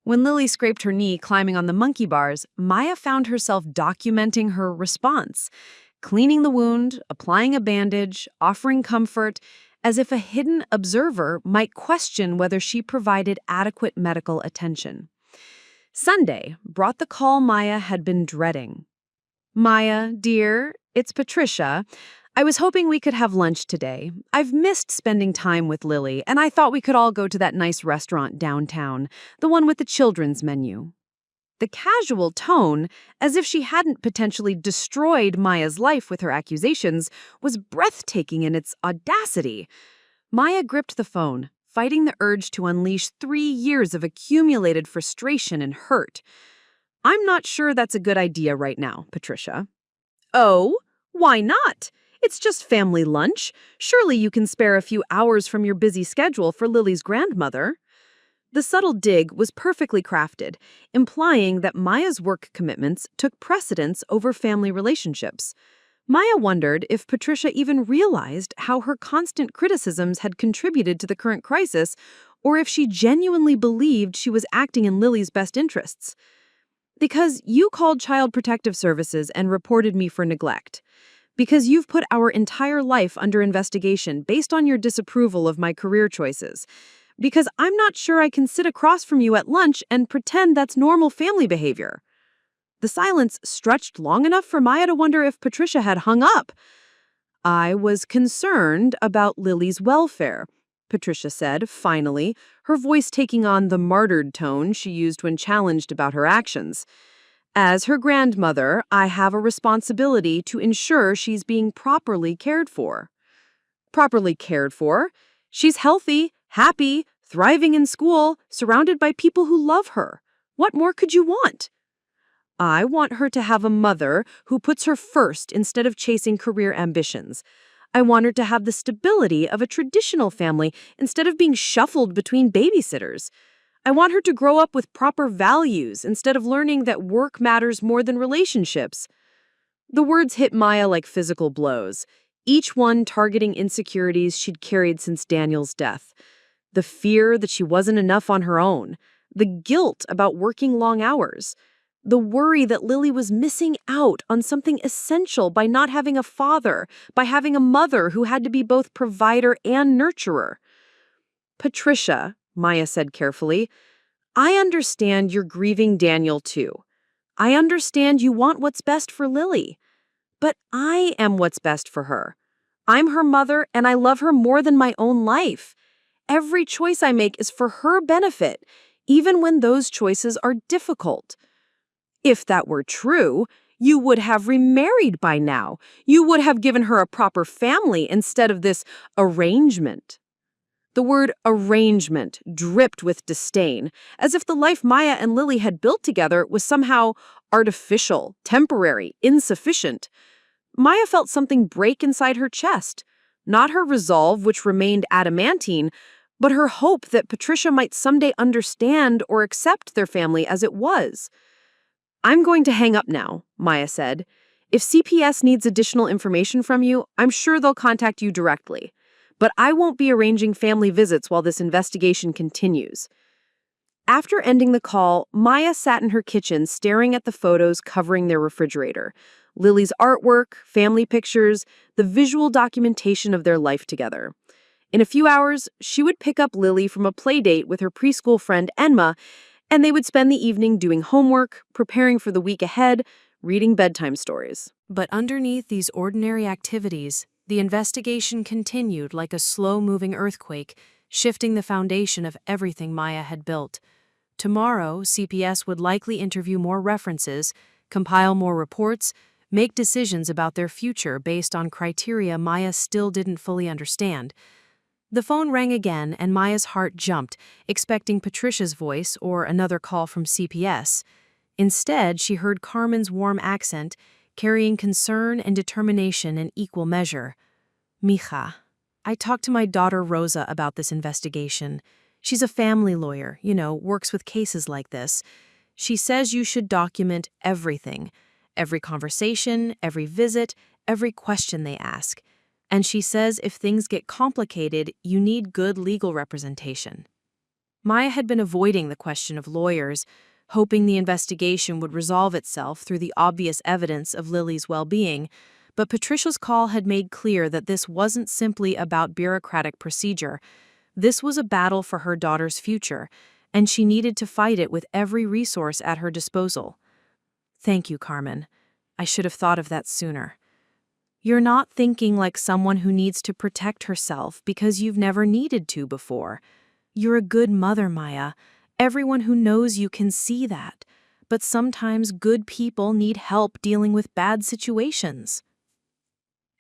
When Lily scraped her knee climbing on the monkey bars, Maya found herself documenting her response, cleaning the wound, applying a bandage, offering comfort, as if a hidden observer might question whether she provided adequate medical attention. Sunday brought the call Maya had been dreading. "Maya, dear, it's Patricia. I was hoping we could have lunch today. I've missed spending time with Lily, and I thought we could all go to that nice restaurant downtown, the one with the children's menu." The casual tone, as if she hadn't potentially destroyed Maya's life with her accusations, was breathtaking in its audacity. Maya gripped the phone, fighting the urge to unleash 3 years of accumulated frustration and hurt. "I'm not sure that's a good idea right now, Patricia." "Oh, why not? It's just family lunch. Surely you can spare a few hours from your busy schedule for Lily's grandmother." The subtle dig was perfectly crafted, implying that Maya's work commitments took precedence over family relationships. Maya wondered if Patricia even realized how her constant criticisms had contributed to the current crisis, or if she genuinely believed she was acting in Lily's best interests. Because you called Child Protective Services and reported me for neglect. Because you've put our entire life under investigation based on your disapproval of my career choices. Because I'm not sure I can sit across from you at lunch and pretend that's normal family behavior. The silence stretched long enough for Maya to wonder if Patricia had hung up. I was concerned about Lily's welfare, Patricia said, finally, her voice taking on the martyred tone she used when challenged about her actions. As her grandmother, I have a responsibility to ensure she's being properly cared for. Properly cared for? She's healthy, happy, thriving in school, surrounded by people who love her. What more could you want? I want her to have a mother who puts her first instead of chasing career ambitions. I want her to have the stability of a traditional family instead of being shuffled between babysitters. I want her to grow up with proper values instead of learning that work matters more than relationships. The words hit Maya like physical blows, each one targeting insecurities she'd carried since Daniel's death. The fear that she wasn't enough on her own, the guilt about working long hours, the worry that Lily was missing out on something essential by not having a father, by having a mother who had to be both provider and nurturer. Patricia, Maya said carefully, I understand you're grieving Daniel too. I understand you want what's best for Lily. But I am what's best for her. I'm her mother and I love her more than my own life. Every choice I make is for her benefit, even when those choices are difficult. If that were true, you would have remarried by now. You would have given her a proper family instead of this arrangement. The word arrangement dripped with disdain, as if the life Maya and Lily had built together was somehow artificial, temporary, insufficient. Maya felt something break inside her chest, not her resolve, which remained adamantine, but her hope that Patricia might someday understand or accept their family as it was. I'm going to hang up now, Maya said. If CPS needs additional information from you, I'm sure they'll contact you directly. But I won't be arranging family visits while this investigation continues. After ending the call, Maya sat in her kitchen staring at the photos covering their refrigerator. Lily's artwork, family pictures, the visual documentation of their life together. In a few hours, she would pick up Lily from a play date with her preschool friend Enma, and they would spend the evening doing homework, preparing for the week ahead, reading bedtime stories. But underneath these ordinary activities, the investigation continued like a slow-moving earthquake, shifting the foundation of everything Maya had built. Tomorrow, CPS would likely interview more references, compile more reports, make decisions about their future based on criteria Maya still didn't fully understand. The phone rang again, and Maya's heart jumped, expecting Patricia's voice or another call from CPS. Instead, she heard Carmen's warm accent, carrying concern and determination in equal measure. Mija, I talked to my daughter Rosa about this investigation. She's a family lawyer, works with cases like this. She says you should document everything. Every conversation, every visit, every question they ask. And she says if things get complicated, you need good legal representation. Maya had been avoiding the question of lawyers, hoping the investigation would resolve itself through the obvious evidence of Lily's well-being, but Patricia's call had made clear that this wasn't simply about bureaucratic procedure. This was a battle for her daughter's future, and she needed to fight it with every resource at her disposal. Thank you, Carmen. I should have thought of that sooner. You're not thinking like someone who needs to protect herself because you've never needed to before. You're a good mother, Maya. Everyone who knows you can see that. But sometimes good people need help dealing with bad situations.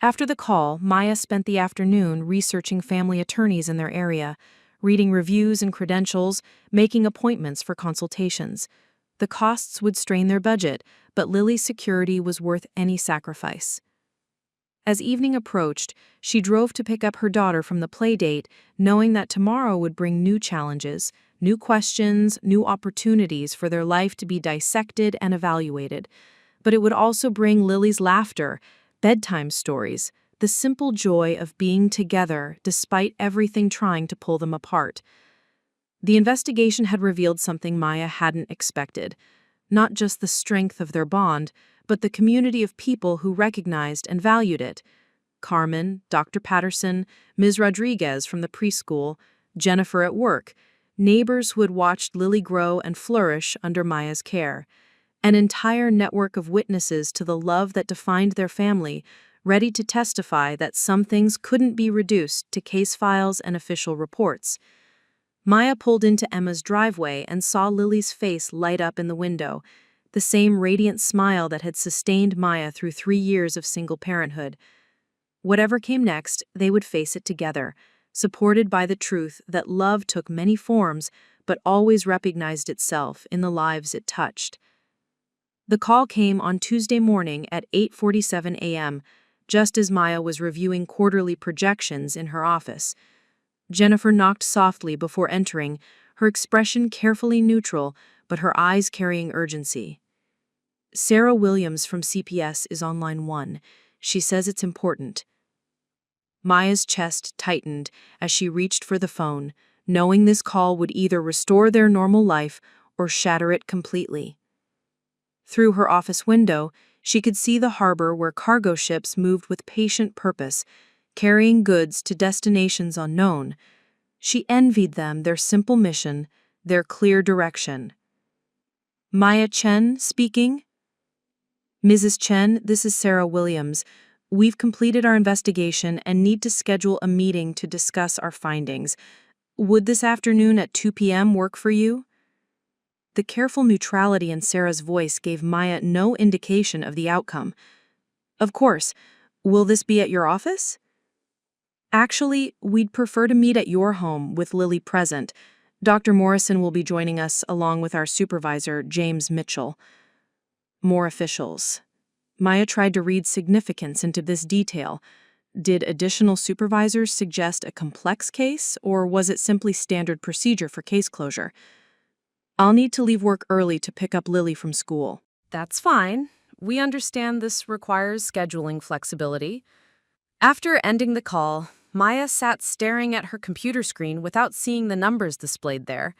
After the call, Maya spent the afternoon researching family attorneys in their area, reading reviews and credentials, making appointments for consultations. The costs would strain their budget, but Lily's security was worth any sacrifice. As evening approached, she drove to pick up her daughter from the play date, knowing that tomorrow would bring new challenges, new questions, new opportunities for their life to be dissected and evaluated. But it would also bring Lily's laughter, Bedtime stories, the simple joy of being together despite everything trying to pull them apart. The investigation had revealed something Maya hadn't expected. Not just the strength of their bond, but the community of people who recognized and valued it. Carmen, Dr. Patterson, Ms. Rodriguez from the preschool, Jennifer at work, neighbors who had watched Lily grow and flourish under Maya's care. An entire network of witnesses to the love that defined their family, ready to testify that some things couldn't be reduced to case files and official reports. Maya pulled into Emma's driveway and saw Lily's face light up in the window, the same radiant smile that had sustained Maya through 3 years of single parenthood. Whatever came next, they would face it together, supported by the truth that love took many forms but always recognized itself in the lives it touched. The call came on Tuesday morning at 8:47 a.m., just as Maya was reviewing quarterly projections in her office. Jennifer knocked softly before entering, her expression carefully neutral, but her eyes carrying urgency. "Sarah Williams from CPS is on line 1. She says it's important." Maya's chest tightened as she reached for the phone, knowing this call would either restore their normal life or shatter it completely. Through her office window, she could see the harbor where cargo ships moved with patient purpose, carrying goods to destinations unknown. She envied them their simple mission, their clear direction. "Maya Chen speaking?" "Mrs. Chen, this is Sarah Williams. We've completed our investigation and need to schedule a meeting to discuss our findings. Would this afternoon at 2 p.m. work for you?" The careful neutrality in Sarah's voice gave Maya no indication of the outcome. "Of course. Will this be at your office?" "Actually, we'd prefer to meet at your home with Lily present. Dr. Morrison will be joining us along with our supervisor, James Mitchell." More officials. Maya tried to read significance into this detail. Did additional supervisors suggest a complex case, or was it simply standard procedure for case closure? "I'll need to leave work early to pick up Lily from school." That's fine. We understand this requires scheduling flexibility. After ending the call, Maya sat staring at her computer screen without seeing the numbers displayed there.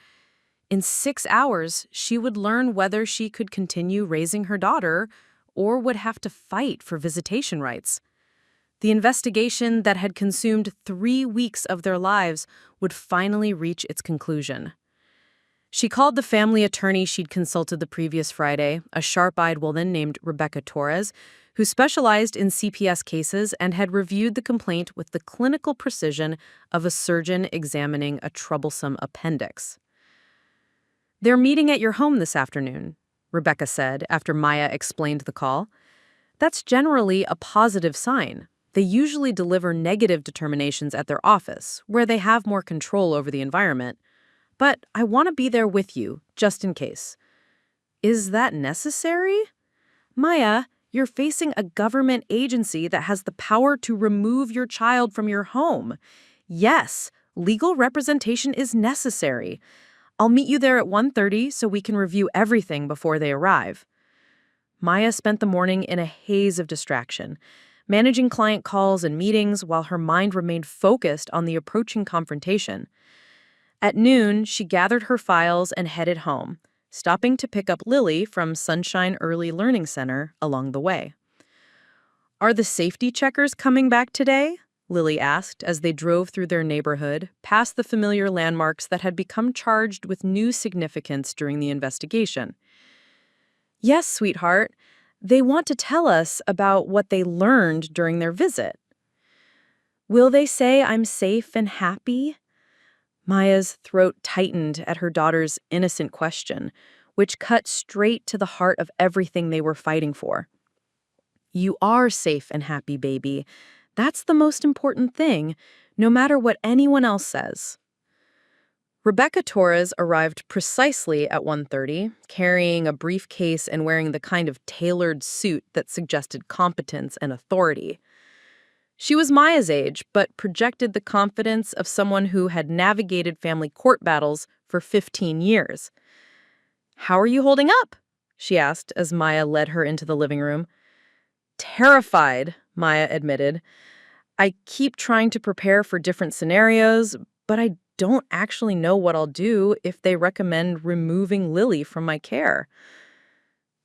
In 6 hours, she would learn whether she could continue raising her daughter or would have to fight for visitation rights. The investigation that had consumed 3 weeks of their lives would finally reach its conclusion. She called the family attorney she'd consulted the previous Friday, a sharp-eyed woman named Rebecca Torres, who specialized in CPS cases and had reviewed the complaint with the clinical precision of a surgeon examining a troublesome appendix. "They're meeting at your home this afternoon," Rebecca said after Maya explained the call. "That's generally a positive sign. They usually deliver negative determinations at their office, where they have more control over the environment. But I want to be there with you, just in case." "Is that necessary?" "Maya, you're facing a government agency that has the power to remove your child from your home. Yes, legal representation is necessary. I'll meet you there at 1:30 so we can review everything before they arrive." Maya spent the morning in a haze of distraction, managing client calls and meetings while her mind remained focused on the approaching confrontation. At noon, she gathered her files and headed home, stopping to pick up Lily from Sunshine Early Learning Center along the way. "Are the safety checkers coming back today?" Lily asked as they drove through their neighborhood, past the familiar landmarks that had become charged with new significance during the investigation. "Yes, sweetheart. They want to tell us about what they learned during their visit." "Will they say I'm safe and happy?" Maya's throat tightened at her daughter's innocent question, which cut straight to the heart of everything they were fighting for. "You are safe and happy, baby. That's the most important thing, no matter what anyone else says." Rebecca Torres arrived precisely at 1:30, carrying a briefcase and wearing the kind of tailored suit that suggested competence and authority. She was Maya's age, but projected the confidence of someone who had navigated family court battles for 15 years. "How are you holding up?" she asked as Maya led her into the living room. "Terrified," Maya admitted. I keep trying to prepare for different scenarios, but I don't actually know what I'll do if they recommend removing Lily from my care.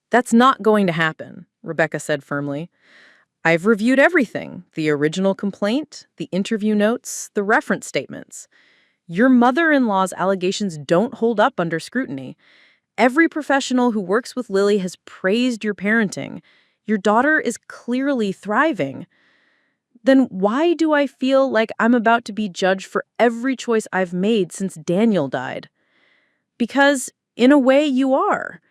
That's not going to happen, Rebecca said firmly. I've reviewed everything, the original complaint, the interview notes, the reference statements. Your mother-in-law's allegations don't hold up under scrutiny. Every professional who works with Lily has praised your parenting. Your daughter is clearly thriving. Then why do I feel like I'm about to be judged for every choice I've made since Daniel died? Because, in a way, you are.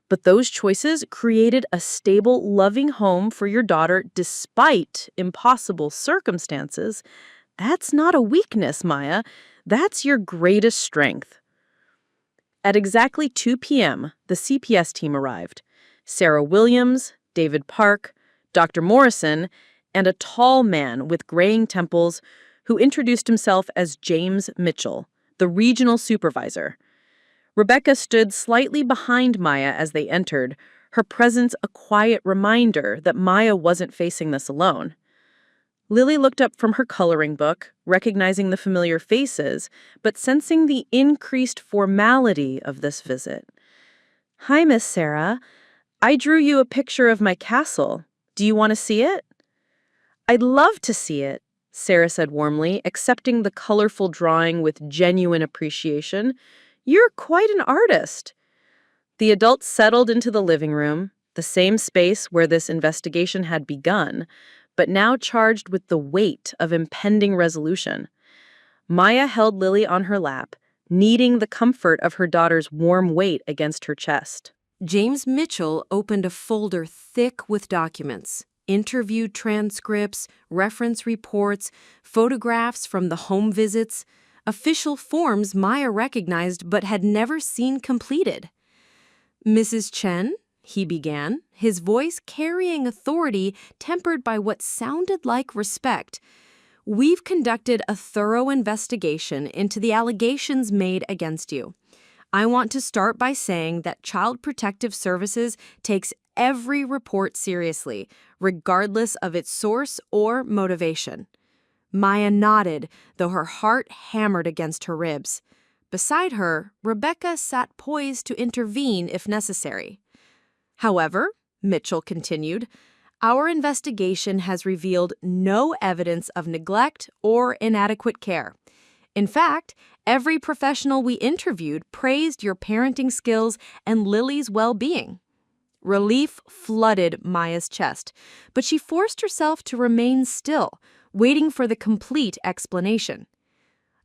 But those choices created a stable, loving home for your daughter despite impossible circumstances. That's not a weakness, Maya. That's your greatest strength. At exactly 2 p.m., the CPS team arrived. Sarah Williams, David Park, Dr. Morrison, and a tall man with graying temples who introduced himself as James Mitchell, the regional supervisor. Rebecca stood slightly behind Maya as they entered, her presence a quiet reminder that Maya wasn't facing this alone. Lily looked up from her coloring book, recognizing the familiar faces, but sensing the increased formality of this visit. "Hi, Miss Sarah. I drew you a picture of my castle. Do you want to see it?" "I'd love to see it," Sarah said warmly, accepting the colorful drawing with genuine appreciation. "You're quite an artist." The adults settled into the living room, the same space where this investigation had begun, but now charged with the weight of impending resolution. Maya held Lily on her lap, needing the comfort of her daughter's warm weight against her chest. James Mitchell opened a folder thick with documents, interview transcripts, reference reports, photographs from the home visits, official forms Maya recognized but had never seen completed. "Mrs. Chen," he began, his voice carrying authority tempered by what sounded like respect, "we've conducted a thorough investigation into the allegations made against you. I want to start by saying that Child Protective Services takes every report seriously, regardless of its source or motivation." Maya nodded, though her heart hammered against her ribs. Beside her, Rebecca sat poised to intervene if necessary. "However," Mitchell continued, "our investigation has revealed no evidence of neglect or inadequate care. In fact, every professional we interviewed praised your parenting skills and Lily's well-being." Relief flooded Maya's chest, but she forced herself to remain still, waiting for the complete explanation.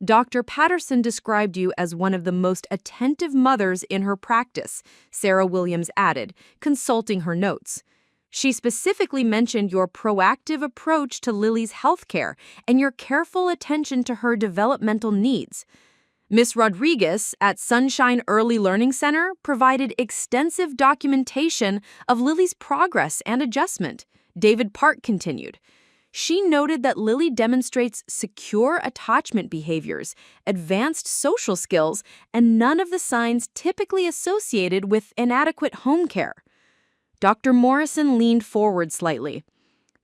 "Dr. Patterson described you as one of the most attentive mothers in her practice," Sarah Williams added, consulting her notes. "She specifically mentioned your proactive approach to Lily's health care and your careful attention to her developmental needs. Ms. Rodriguez at Sunshine Early Learning Center provided extensive documentation of Lily's progress and adjustment," David Park continued. "She noted that Lily demonstrates secure attachment behaviors, advanced social skills, and none of the signs typically associated with inadequate home care." Dr. Morrison leaned forward slightly.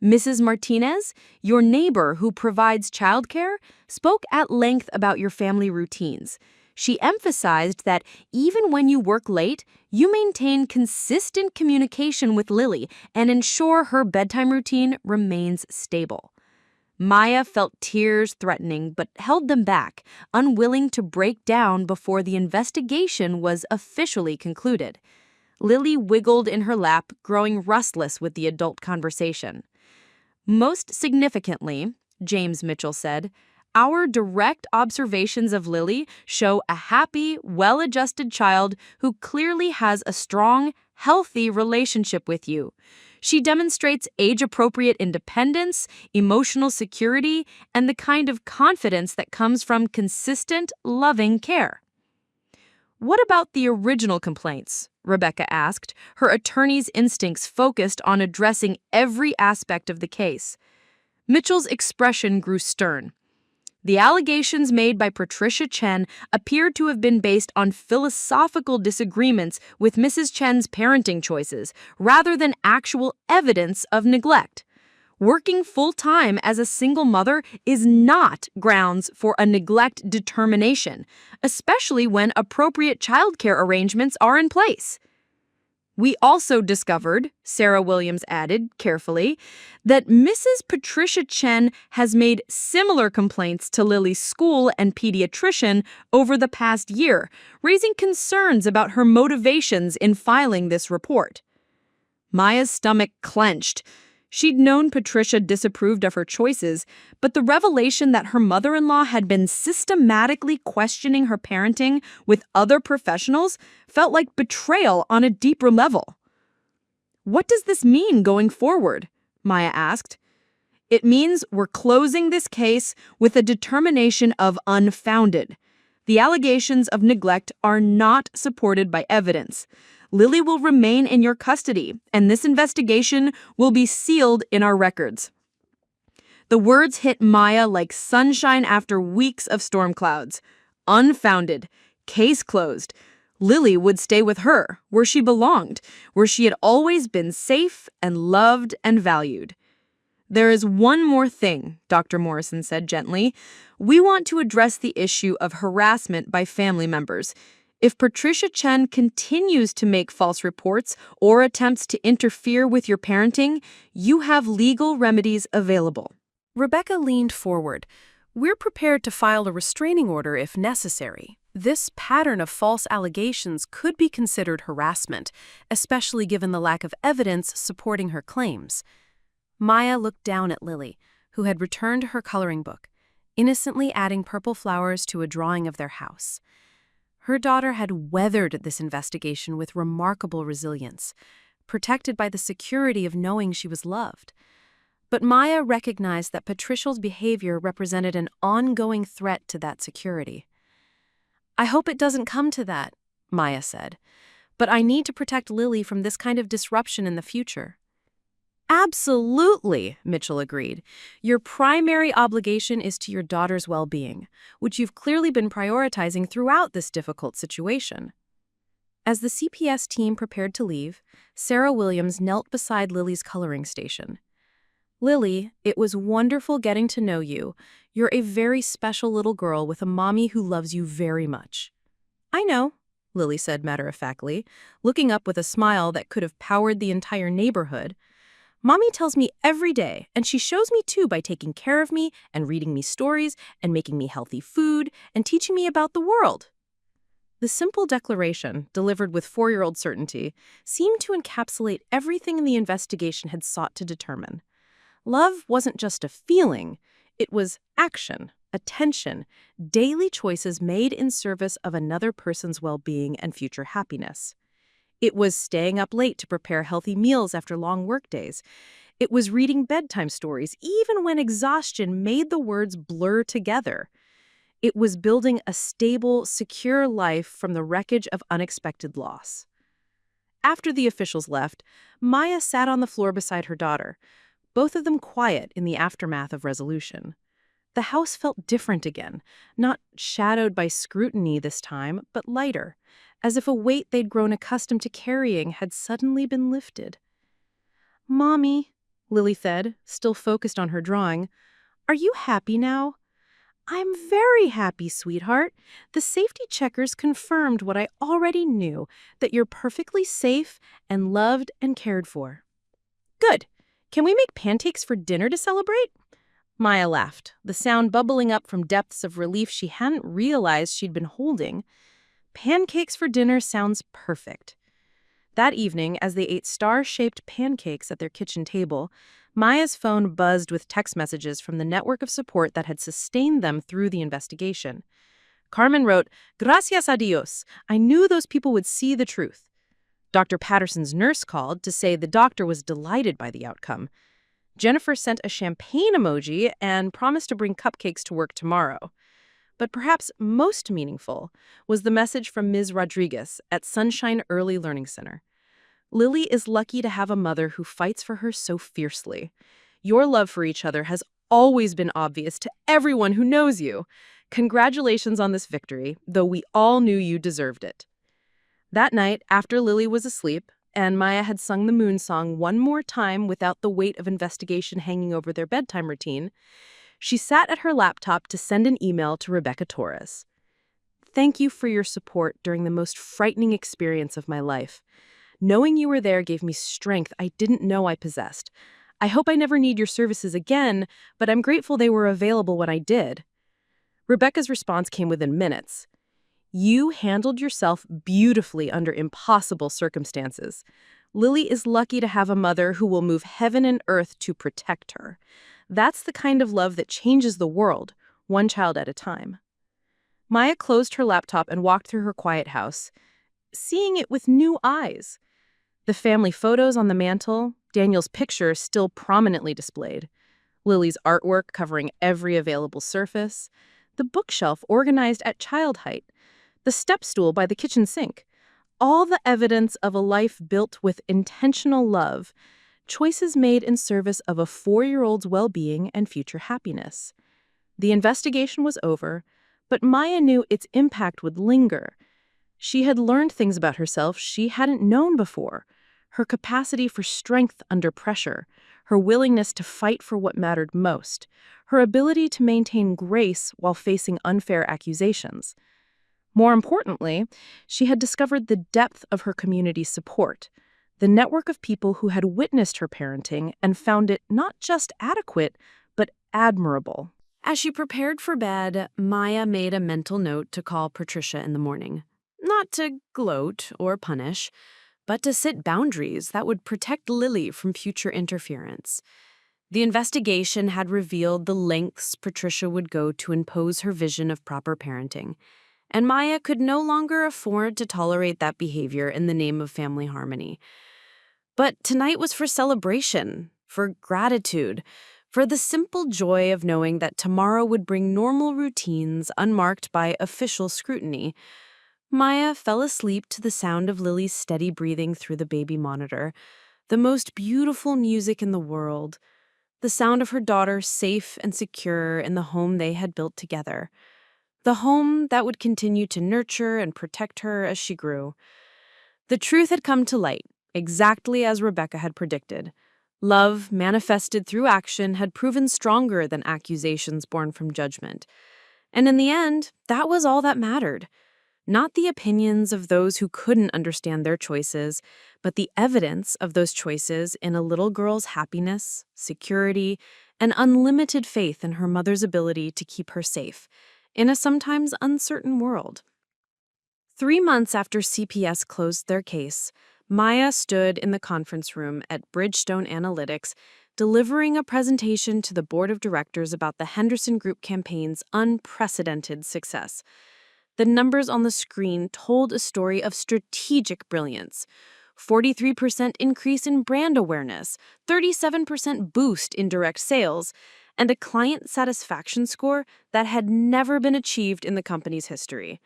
"Mrs. Martinez, your neighbor who provides childcare, spoke at length about your family routines. She emphasized that even when you work late, you maintain consistent communication with Lily and ensure her bedtime routine remains stable." Maya felt tears threatening but held them back, unwilling to break down before the investigation was officially concluded. Lily wiggled in her lap, growing restless with the adult conversation. "Most significantly," James Mitchell said, "our direct observations of Lily show a happy, well-adjusted child who clearly has a strong, healthy relationship with you. She demonstrates age-appropriate independence, emotional security, and the kind of confidence that comes from consistent, loving care." "What about the original complaints?" Rebecca asked, her attorney's instincts focused on addressing every aspect of the case. Mitchell's expression grew stern. "The allegations made by Patricia Chen appeared to have been based on philosophical disagreements with Mrs. Chen's parenting choices, rather than actual evidence of neglect. Working full-time as a single mother is not grounds for a neglect determination, especially when appropriate childcare arrangements are in place. We also discovered, Sarah Williams added carefully, that Mrs. Patricia Chen has made similar complaints to Lily's school and pediatrician over the past year, raising concerns about her motivations in filing this report. Maya's stomach clenched. She'd known Patricia disapproved of her choices, but the revelation that her mother-in-law had been systematically questioning her parenting with other professionals felt like betrayal on a deeper level. "What does this mean going forward?" Maya asked. "It means we're closing this case with a determination of unfounded. The allegations of neglect are not supported by evidence. Lily will remain in your custody, and this investigation will be sealed in our records." The words hit Maya like sunshine after weeks of storm clouds. Unfounded. Case closed. Lily would stay with her, where she belonged, where she had always been safe and loved and valued. "There is one more thing," Dr. Morrison said gently. "We want to address the issue of harassment by family members. If Patricia Chen continues to make false reports or attempts to interfere with your parenting, you have legal remedies available." Rebecca leaned forward. "We're prepared to file a restraining order if necessary. This pattern of false allegations could be considered harassment, especially given the lack of evidence supporting her claims." Maya looked down at Lily, who had returned her coloring book, innocently adding purple flowers to a drawing of their house. Her daughter had weathered this investigation with remarkable resilience, protected by the security of knowing she was loved. But Maya recognized that Patricia's behavior represented an ongoing threat to that security. "I hope it doesn't come to that," Maya said, "but I need to protect Lily from this kind of disruption in the future." "Absolutely," Mitchell agreed. "Your primary obligation is to your daughter's well-being, which you've clearly been prioritizing throughout this difficult situation." As the CPS team prepared to leave, Sarah Williams knelt beside Lily's coloring station. "Lily, it was wonderful getting to know you. You're a very special little girl with a mommy who loves you very much." "I know," Lily said matter-of-factly, looking up with a smile that could have powered the entire neighborhood. "Mommy tells me every day, and she shows me too by taking care of me and reading me stories and making me healthy food and teaching me about the world." The simple declaration, delivered with 4-year-old certainty, seemed to encapsulate everything the investigation had sought to determine. Love wasn't just a feeling, it was action, attention, daily choices made in service of another person's well-being and future happiness. It was staying up late to prepare healthy meals after long workdays. It was reading bedtime stories even when exhaustion made the words blur together. It was building a stable, secure life from the wreckage of unexpected loss. After the officials left, Maya sat on the floor beside her daughter, both of them quiet in the aftermath of resolution. The house felt different again, not shadowed by scrutiny this time, but lighter, as if a weight they'd grown accustomed to carrying had suddenly been lifted. "Mommy," Lily said, still focused on her drawing, "are you happy now?" "I'm very happy, sweetheart. The safety checkers confirmed what I already knew, that you're perfectly safe and loved and cared for." "Good. Can we make pancakes for dinner to celebrate?" Maya laughed, the sound bubbling up from depths of relief she hadn't realized she'd been holding. Pancakes for dinner sounds perfect. That evening, as they ate star-shaped pancakes at their kitchen table, Maya's phone buzzed with text messages from the network of support that had sustained them through the investigation. Carmen wrote, "Gracias a Dios. I knew those people would see the truth." Dr. Patterson's nurse called to say the doctor was delighted by the outcome. Jennifer sent a champagne emoji and promised to bring cupcakes to work tomorrow. But perhaps most meaningful was the message from Ms. Rodriguez at Sunshine Early Learning Center. "Lily is lucky to have a mother who fights for her so fiercely. Your love for each other has always been obvious to everyone who knows you. Congratulations on this victory, though we all knew you deserved it." That night, after Lily was asleep, and Maya had sung the moon song one more time without the weight of investigation hanging over their bedtime routine, she sat at her laptop to send an email to Rebecca Torres. Thank you for your support during the most frightening experience of my life. Knowing you were there gave me strength I didn't know I possessed. I hope I never need your services again, but I'm grateful they were available when I did. Rebecca's response came within minutes. You handled yourself beautifully under impossible circumstances. Lily is lucky to have a mother who will move heaven and earth to protect her. That's the kind of love that changes the world, one child at a time. Maya closed her laptop and walked through her quiet house, seeing it with new eyes. The family photos on the mantle, Daniel's picture still prominently displayed, Lily's artwork covering every available surface, the bookshelf organized at child height, the step stool by the kitchen sink. All the evidence of a life built with intentional love, choices made in service of a 4-year-old's well-being and future happiness. The investigation was over, but Maya knew its impact would linger. She had learned things about herself she hadn't known before. Her capacity for strength under pressure, her willingness to fight for what mattered most, her ability to maintain grace while facing unfair accusations. More importantly, she had discovered the depth of her community's support, the network of people who had witnessed her parenting and found it not just adequate, but admirable. As she prepared for bed, Maya made a mental note to call Patricia in the morning. Not to gloat or punish, but to set boundaries that would protect Lily from future interference. The investigation had revealed the lengths Patricia would go to impose her vision of proper parenting, and Maya could no longer afford to tolerate that behavior in the name of family harmony. But tonight was for celebration, for gratitude, for the simple joy of knowing that tomorrow would bring normal routines unmarked by official scrutiny. Maya fell asleep to the sound of Lily's steady breathing through the baby monitor, the most beautiful music in the world, the sound of her daughter safe and secure in the home they had built together, the home that would continue to nurture and protect her as she grew. The truth had come to light, exactly as Rebecca had predicted. Love, manifested through action, had proven stronger than accusations born from judgment. And in the end, that was all that mattered. Not the opinions of those who couldn't understand their choices, but the evidence of those choices in a little girl's happiness, security, and unlimited faith in her mother's ability to keep her safe in a sometimes uncertain world. 3 months after CPS closed their case, Maya stood in the conference room at Bridgestone Analytics, delivering a presentation to the board of directors about the Henderson Group campaign's unprecedented success. The numbers on the screen told a story of strategic brilliance. 43% increase in brand awareness, 37% boost in direct sales, and a client satisfaction score that had never been achieved in the company's history.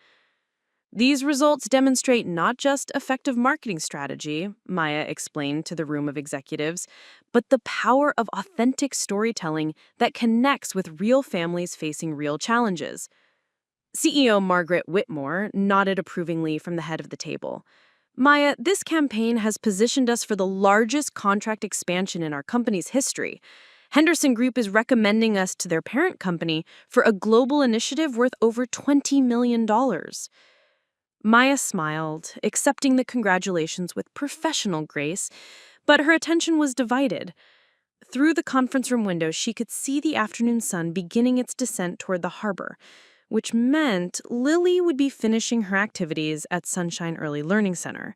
These results demonstrate not just effective marketing strategy, Maya explained to the room of executives, but the power of authentic storytelling that connects with real families facing real challenges. CEO Margaret Whitmore nodded approvingly from the head of the table. Maya, this campaign has positioned us for the largest contract expansion in our company's history. Henderson Group is recommending us to their parent company for a global initiative worth over $20 million. Maya smiled, accepting the congratulations with professional grace, but her attention was divided. Through the conference room window, she could see the afternoon sun beginning its descent toward the harbor, which meant Lily would be finishing her activities at Sunshine Early Learning Center.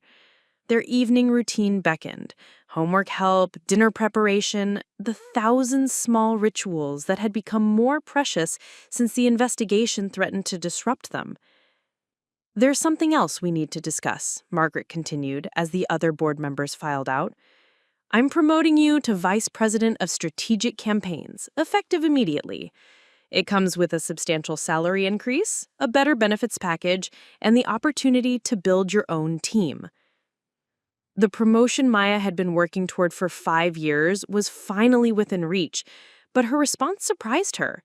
Their evening routine beckoned: homework help, dinner preparation, the 1,000 small rituals that had become more precious since the investigation threatened to disrupt them. There's something else we need to discuss, Margaret continued as the other board members filed out. I'm promoting you to Vice President of Strategic Campaigns, effective immediately. It comes with a substantial salary increase, a better benefits package, and the opportunity to build your own team. The promotion Maya had been working toward for 5 years was finally within reach, but her response surprised her.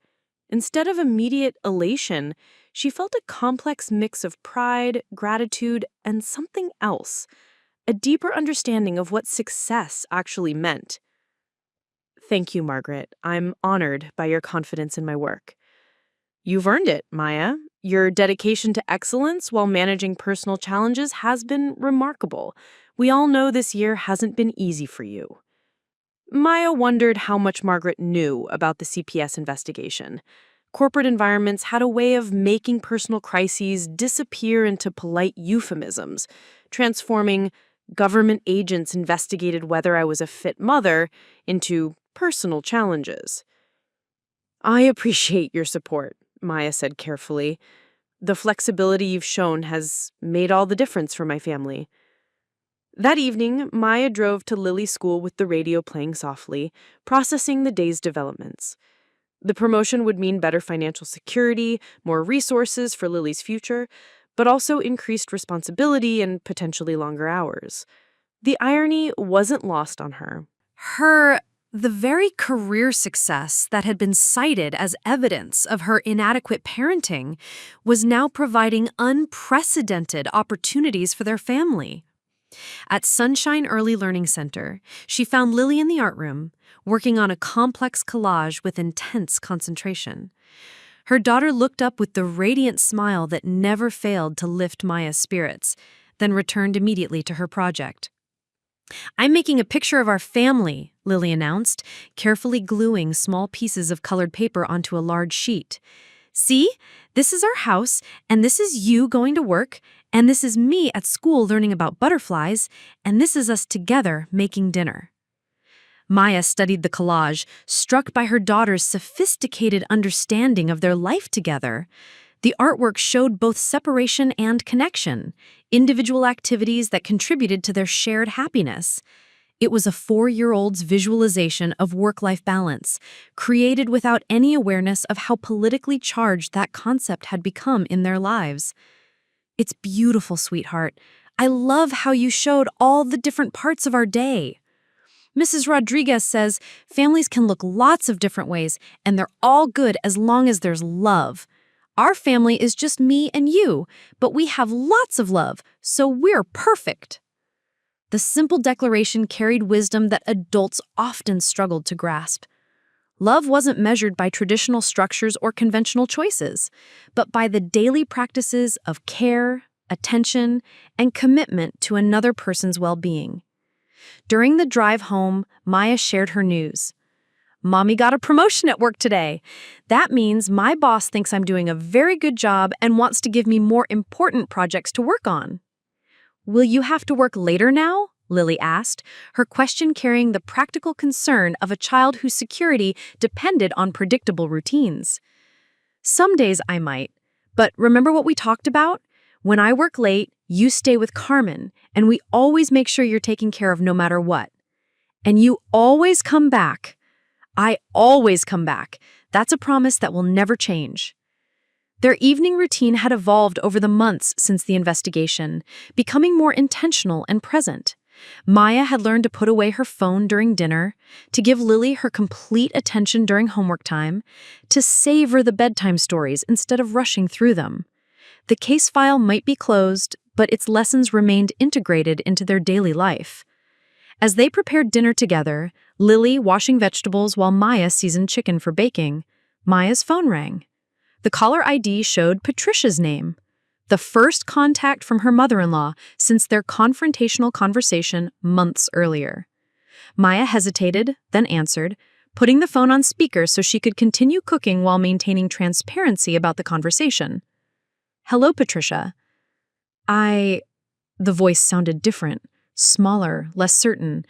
Instead of immediate elation, she felt a complex mix of pride, gratitude, and something else, a deeper understanding of what success actually meant. Thank you, Margaret. I'm honored by your confidence in my work. You've earned it, Maya. Your dedication to excellence while managing personal challenges has been remarkable. We all know this year hasn't been easy for you. Maya wondered how much Margaret knew about the CPS investigation. Corporate environments had a way of making personal crises disappear into polite euphemisms, transforming government agents investigated whether I was a fit mother into personal challenges. I appreciate your support, Maya said carefully. The flexibility you've shown has made all the difference for my family. That evening, Maya drove to Lily's school with the radio playing softly, processing the day's developments. The promotion would mean better financial security, more resources for Lily's future, but also increased responsibility and potentially longer hours. The irony wasn't lost on her. The very career success that had been cited as evidence of her inadequate parenting was now providing unprecedented opportunities for their family. At Sunshine Early Learning Center, she found Lily in the art room, working on a complex collage with intense concentration. Her daughter looked up with the radiant smile that never failed to lift Maya's spirits, then returned immediately to her project. "I'm making a picture of our family," Lily announced, carefully gluing small pieces of colored paper onto a large sheet. "See, this is our house, and this is you going to work, and this is me at school learning about butterflies, and this is us together making dinner." Maya studied the collage, struck by her daughter's sophisticated understanding of their life together. The artwork showed both separation and connection, individual activities that contributed to their shared happiness. It was a 4-year-old's visualization of work-life balance, created without any awareness of how politically charged that concept had become in their lives. "It's beautiful, sweetheart. I love how you showed all the different parts of our day. Mrs. Rodriguez says families can look lots of different ways, and they're all good as long as there's love. Our family is just me and you, but we have lots of love, so we're perfect." The simple declaration carried wisdom that adults often struggled to grasp. Love wasn't measured by traditional structures or conventional choices, but by the daily practices of care, attention, and commitment to another person's well-being. During the drive home, Maya shared her news. "Mommy got a promotion at work today. That means my boss thinks I'm doing a very good job and wants to give me more important projects to work on." "Will you have to work later now?" Lily asked, her question carrying the practical concern of a child whose security depended on predictable routines. "Some days I might, but remember what we talked about? When I work late, you stay with Carmen, and we always make sure you're taken care of no matter what. And you always come back. I always come back. That's a promise that will never change." Their evening routine had evolved over the months since the investigation, becoming more intentional and present. Maya had learned to put away her phone during dinner, to give Lily her complete attention during homework time, to savor the bedtime stories instead of rushing through them. The case file might be closed, but its lessons remained integrated into their daily life. As they prepared dinner together, Lily washing vegetables while Maya seasoned chicken for baking, Maya's phone rang. The caller ID showed Patricia's name, the first contact from her mother-in-law since their confrontational conversation months earlier. Maya hesitated, then answered, putting the phone on speaker so she could continue cooking while maintaining transparency about the conversation. "Hello, Patricia." The voice sounded different, smaller, less certain.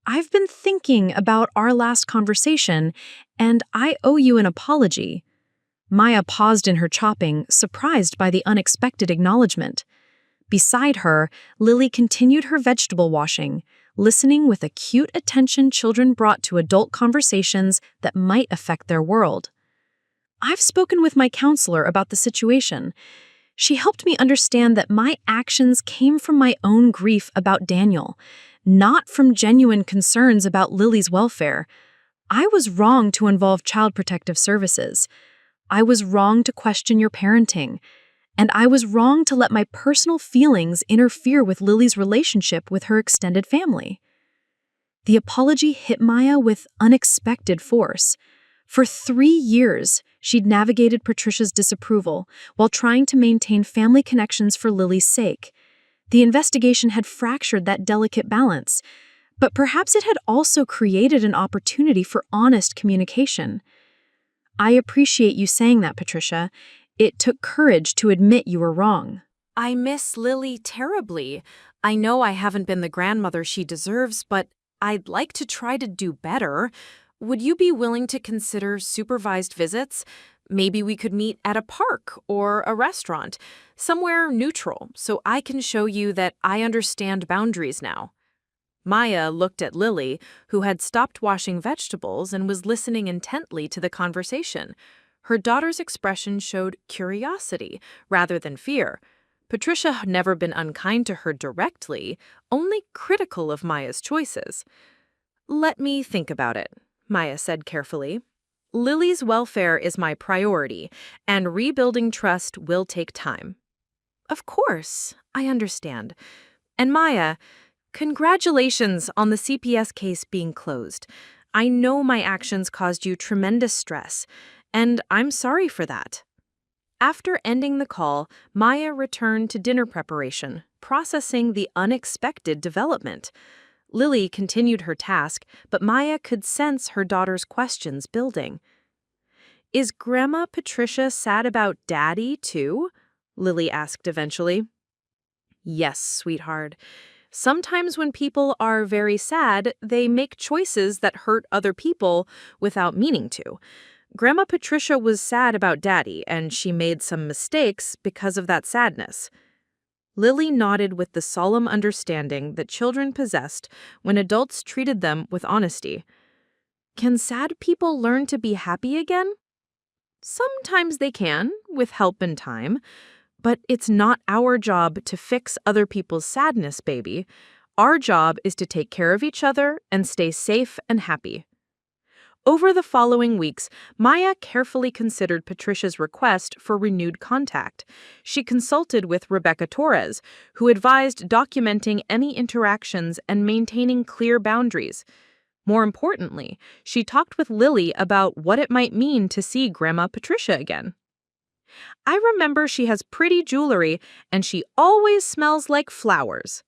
"I've been thinking about our last conversation, and I owe you an apology." Maya paused in her chopping, surprised by the unexpected acknowledgement. Beside her, Lily continued her vegetable washing, listening with acute attention children brought to adult conversations that might affect their world. "I've spoken with my counselor about the situation. She helped me understand that my actions came from my own grief about Daniel, not from genuine concerns about Lily's welfare. I was wrong to involve Child Protective Services. I was wrong to question your parenting. and I was wrong to let my personal feelings interfere with Lily's relationship with her extended family. The apology hit Maya with unexpected force. For 3 years, she'd navigated Patricia's disapproval while trying to maintain family connections for Lily's sake. The investigation had fractured that delicate balance, but perhaps it had also created an opportunity for honest communication. I appreciate you saying that, Patricia. It took courage to admit you were wrong. I miss Lily terribly. I know I haven't been the grandmother she deserves, but I'd like to try to do better. Would you be willing to consider supervised visits? Maybe we could meet at a park or a restaurant, somewhere neutral, so I can show you that I understand boundaries now. Maya looked at Lily, who had stopped washing vegetables and was listening intently to the conversation. Her daughter's expression showed curiosity rather than fear. Patricia had never been unkind to her directly, only critical of Maya's choices. "Let me think about it," Maya said carefully. "Lily's welfare is my priority, and rebuilding trust will take time." "Of course, I understand. And Maya, congratulations on the CPS case being closed. I know my actions caused you tremendous stress, and I'm sorry for that." After ending the call, Maya returned to dinner preparation, processing the unexpected development. Lily continued her task, but Maya could sense her daughter's questions building. "Is Grandma Patricia sad about Daddy, too?" Lily asked eventually. "Yes, sweetheart. Sometimes when people are very sad, they make choices that hurt other people without meaning to. Grandma Patricia was sad about Daddy, and she made some mistakes because of that sadness." Lily nodded with the solemn understanding that children possessed when adults treated them with honesty. "Can sad people learn to be happy again?" "Sometimes they can, with help and time. But it's not our job to fix other people's sadness, baby. Our job is to take care of each other and stay safe and happy." Over the following weeks, Maya carefully considered Patricia's request for renewed contact. She consulted with Rebecca Torres, who advised documenting any interactions and maintaining clear boundaries. More importantly, she talked with Lily about what it might mean to see Grandma Patricia again. "I remember she has pretty jewelry and she always smells like flowers.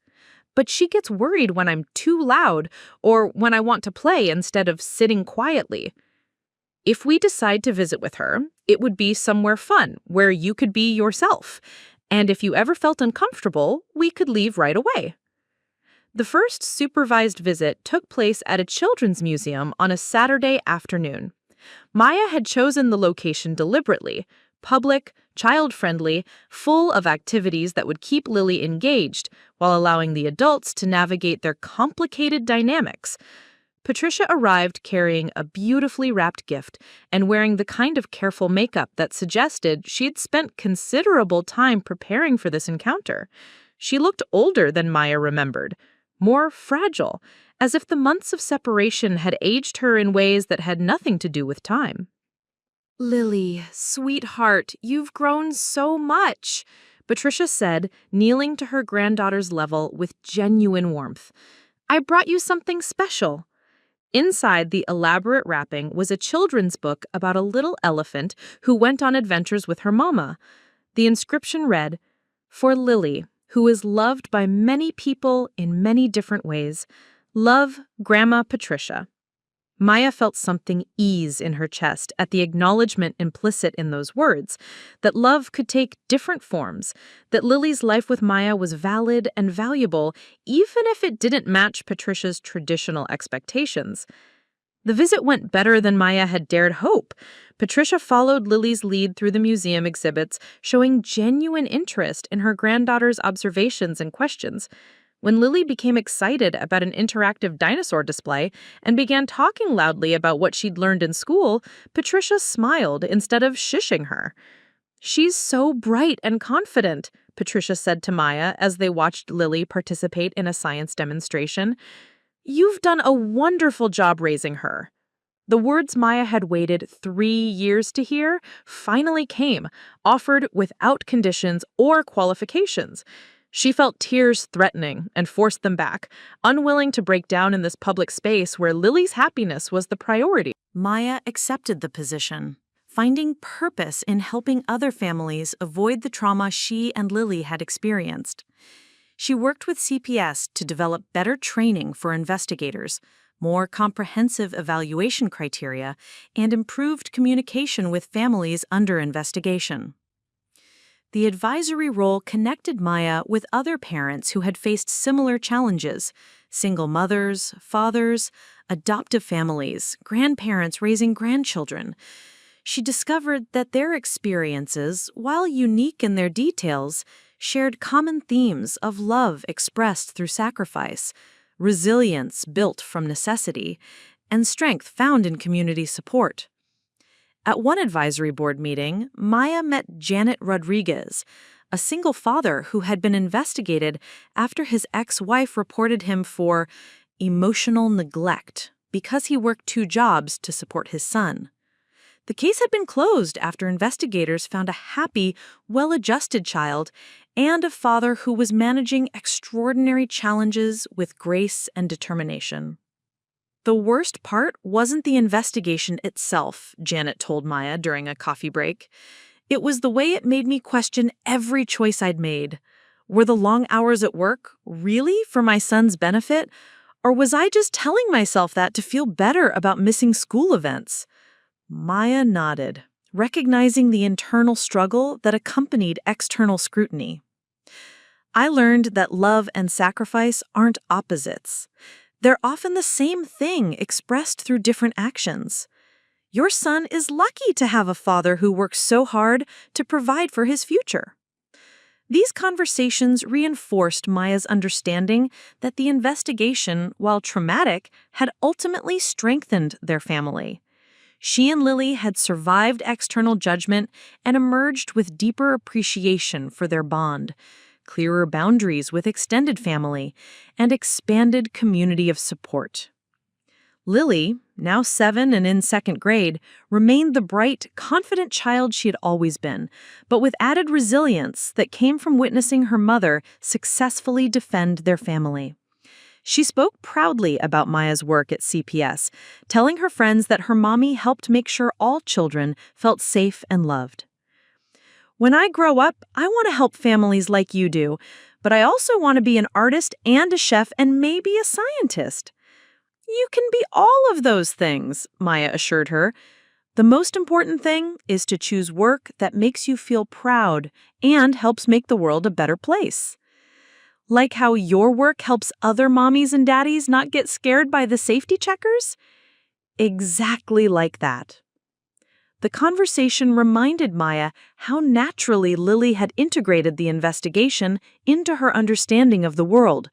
But she gets worried when I'm too loud or when I want to play instead of sitting quietly. If we decide to visit with her, it would be somewhere fun where you could be yourself. And if you ever felt uncomfortable, we could leave right away." The first supervised visit took place at a children's museum on a Saturday afternoon. Maya had chosen the location deliberately: public, child-friendly, full of activities that would keep Lily engaged while allowing the adults to navigate their complicated dynamics. Patricia arrived carrying a beautifully wrapped gift and wearing the kind of careful makeup that suggested she'd spent considerable time preparing for this encounter. She looked older than Maya remembered, more fragile, as if the months of separation had aged her in ways that had nothing to do with time. "Lily, sweetheart, you've grown so much," Patricia said, kneeling to her granddaughter's level with genuine warmth. "I brought you something special." Inside the elaborate wrapping was a children's book about a little elephant who went on adventures with her mama. The inscription read, "For Lily, who is loved by many people in many different ways. Love, Grandma Patricia." Maya felt something ease in her chest at the acknowledgement implicit in those words, that love could take different forms, that Lily's life with Maya was valid and valuable, even if it didn't match Patricia's traditional expectations. The visit went better than Maya had dared hope. Patricia followed Lily's lead through the museum exhibits, showing genuine interest in her granddaughter's observations and questions. When Lily became excited about an interactive dinosaur display and began talking loudly about what she'd learned in school, Patricia smiled instead of shushing her. "She's so bright and confident," Patricia said to Maya as they watched Lily participate in a science demonstration. "You've done a wonderful job raising her." The words Maya had waited 3 years to hear finally came, offered without conditions or qualifications. She felt tears threatening and forced them back, unwilling to break down in this public space where Lily's happiness was the priority. Maya accepted the position, finding purpose in helping other families avoid the trauma she and Lily had experienced. She worked with CPS to develop better training for investigators, more comprehensive evaluation criteria, and improved communication with families under investigation. The advisory role connected Maya with other parents who had faced similar challenges: single mothers, fathers, adoptive families, grandparents raising grandchildren. She discovered that their experiences, while unique in their details, shared common themes of love expressed through sacrifice, resilience built from necessity, and strength found in community support. At one advisory board meeting, Maya met Janet Rodriguez, a single father who had been investigated after his ex-wife reported him for emotional neglect because he worked 2 jobs to support his son. The case had been closed after investigators found a happy, well-adjusted child and a father who was managing extraordinary challenges with grace and determination. The worst part wasn't the investigation itself, Janet told Maya during a coffee break. It was the way it made me question every choice I'd made. Were the long hours at work really for my son's benefit, or was I just telling myself that to feel better about missing school events? Maya nodded, recognizing the internal struggle that accompanied external scrutiny. I learned that love and sacrifice aren't opposites. They're often the same thing expressed through different actions. Your son is lucky to have a father who works so hard to provide for his future. These conversations reinforced Maya's understanding that the investigation, while traumatic, had ultimately strengthened their family. She and Lily had survived external judgment and emerged with deeper appreciation for their bond, clearer boundaries with extended family, and expanded community of support. Lily, now 7 and in 2nd grade, remained the bright, confident child she had always been, but with added resilience that came from witnessing her mother successfully defend their family. She spoke proudly about Maya's work at CPS, telling her friends that her mommy helped make sure all children felt safe and loved. When I grow up, I want to help families like you do, but I also want to be an artist and a chef and maybe a scientist. You can be all of those things, Maya assured her. The most important thing is to choose work that makes you feel proud and helps make the world a better place. Like how your work helps other mommies and daddies not get scared by the safety checkers? Exactly like that. The conversation reminded Maya how naturally Lily had integrated the investigation into her understanding of the world.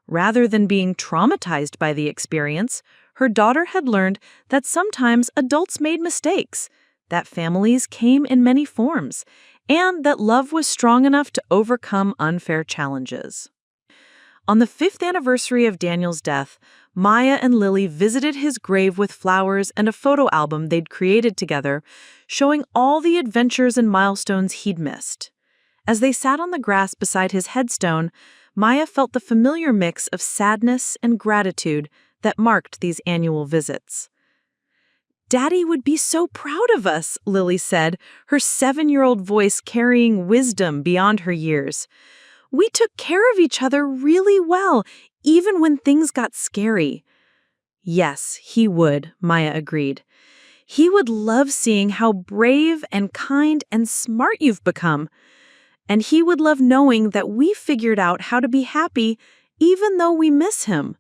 Rather than being traumatized by the experience, her daughter had learned that sometimes adults made mistakes, that families came in many forms, and that love was strong enough to overcome unfair challenges. On the 5th anniversary of Daniel's death, Maya and Lily visited his grave with flowers and a photo album they'd created together, showing all the adventures and milestones he'd missed. As they sat on the grass beside his headstone, Maya felt the familiar mix of sadness and gratitude that marked these annual visits. "Daddy would be so proud of us," Lily said, her 7-year-old voice carrying wisdom beyond her years. "We took care of each other really well, even when things got scary." Yes, he would, Maya agreed. He would love seeing how brave and kind and smart you've become. And he would love knowing that we figured out how to be happy even though we miss him.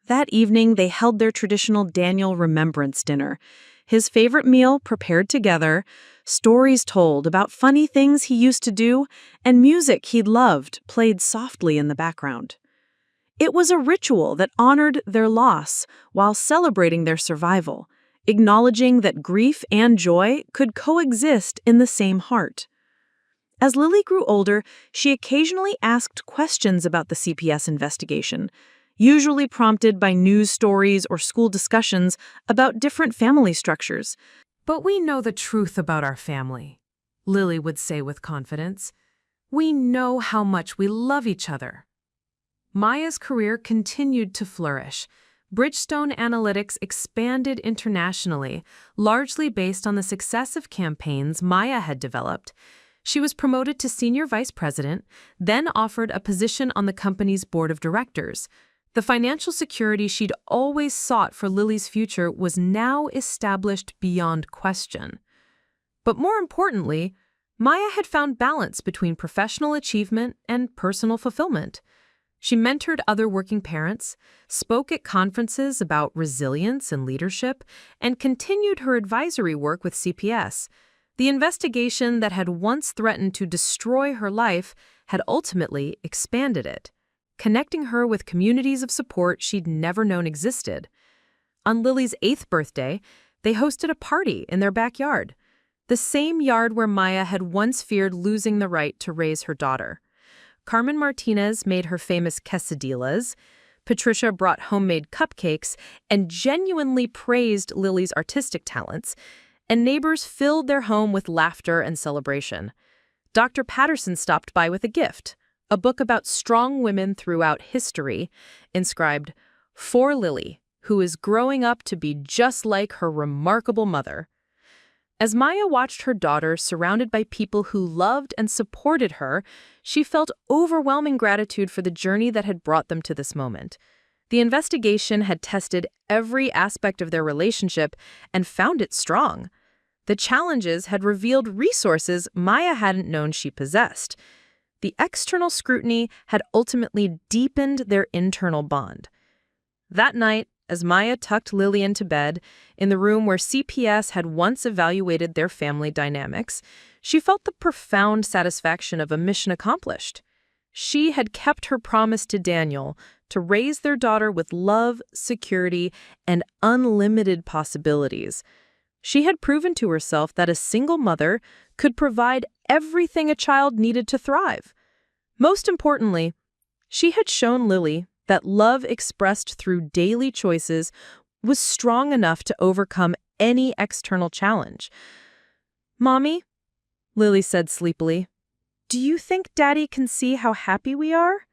That evening, they held their traditional Daniel Remembrance Dinner. His favorite meal prepared together, stories told about funny things he used to do, and music he'd loved played softly in the background. It was a ritual that honored their loss while celebrating their survival, acknowledging that grief and joy could coexist in the same heart. As Lily grew older, she occasionally asked questions about the CPS investigation. usually prompted by news stories or school discussions about different family structures. But we know the truth about our family, Lily would say with confidence. We know how much we love each other. Maya's career continued to flourish. Bridgestone Analytics expanded internationally, largely based on the success of campaigns Maya had developed. She was promoted to senior vice president, then offered a position on the company's board of directors. The financial security she'd always sought for Lily's future was now established beyond question. But more importantly, Maya had found balance between professional achievement and personal fulfillment. She mentored other working parents, spoke at conferences about resilience and leadership, and continued her advisory work with CPS. The investigation that had once threatened to destroy her life had ultimately expanded it, connecting her with communities of support she'd never known existed. On Lily's 8th birthday, they hosted a party in their backyard, the same yard where Maya had once feared losing the right to raise her daughter. Carmen Martinez made her famous quesadillas, Patricia brought homemade cupcakes and genuinely praised Lily's artistic talents, and neighbors filled their home with laughter and celebration. Dr. Patterson stopped by with a gift, a book about strong women throughout history, inscribed, "For Lily, who is growing up to be just like her remarkable mother." As Maya watched her daughter surrounded by people who loved and supported her, she felt overwhelming gratitude for the journey that had brought them to this moment. The investigation had tested every aspect of their relationship and found it strong. The challenges had revealed resources Maya hadn't known she possessed. The external scrutiny had ultimately deepened their internal bond. That night, as Maya tucked Lily into bed, in the room where CPS had once evaluated their family dynamics, she felt the profound satisfaction of a mission accomplished. She had kept her promise to Daniel to raise their daughter with love, security, and unlimited possibilities. She had proven to herself that a single mother could provide everything a child needed to thrive. Most importantly, she had shown Lily that love expressed through daily choices was strong enough to overcome any external challenge. "Mommy," Lily said sleepily, "do you think Daddy can see how happy we are?"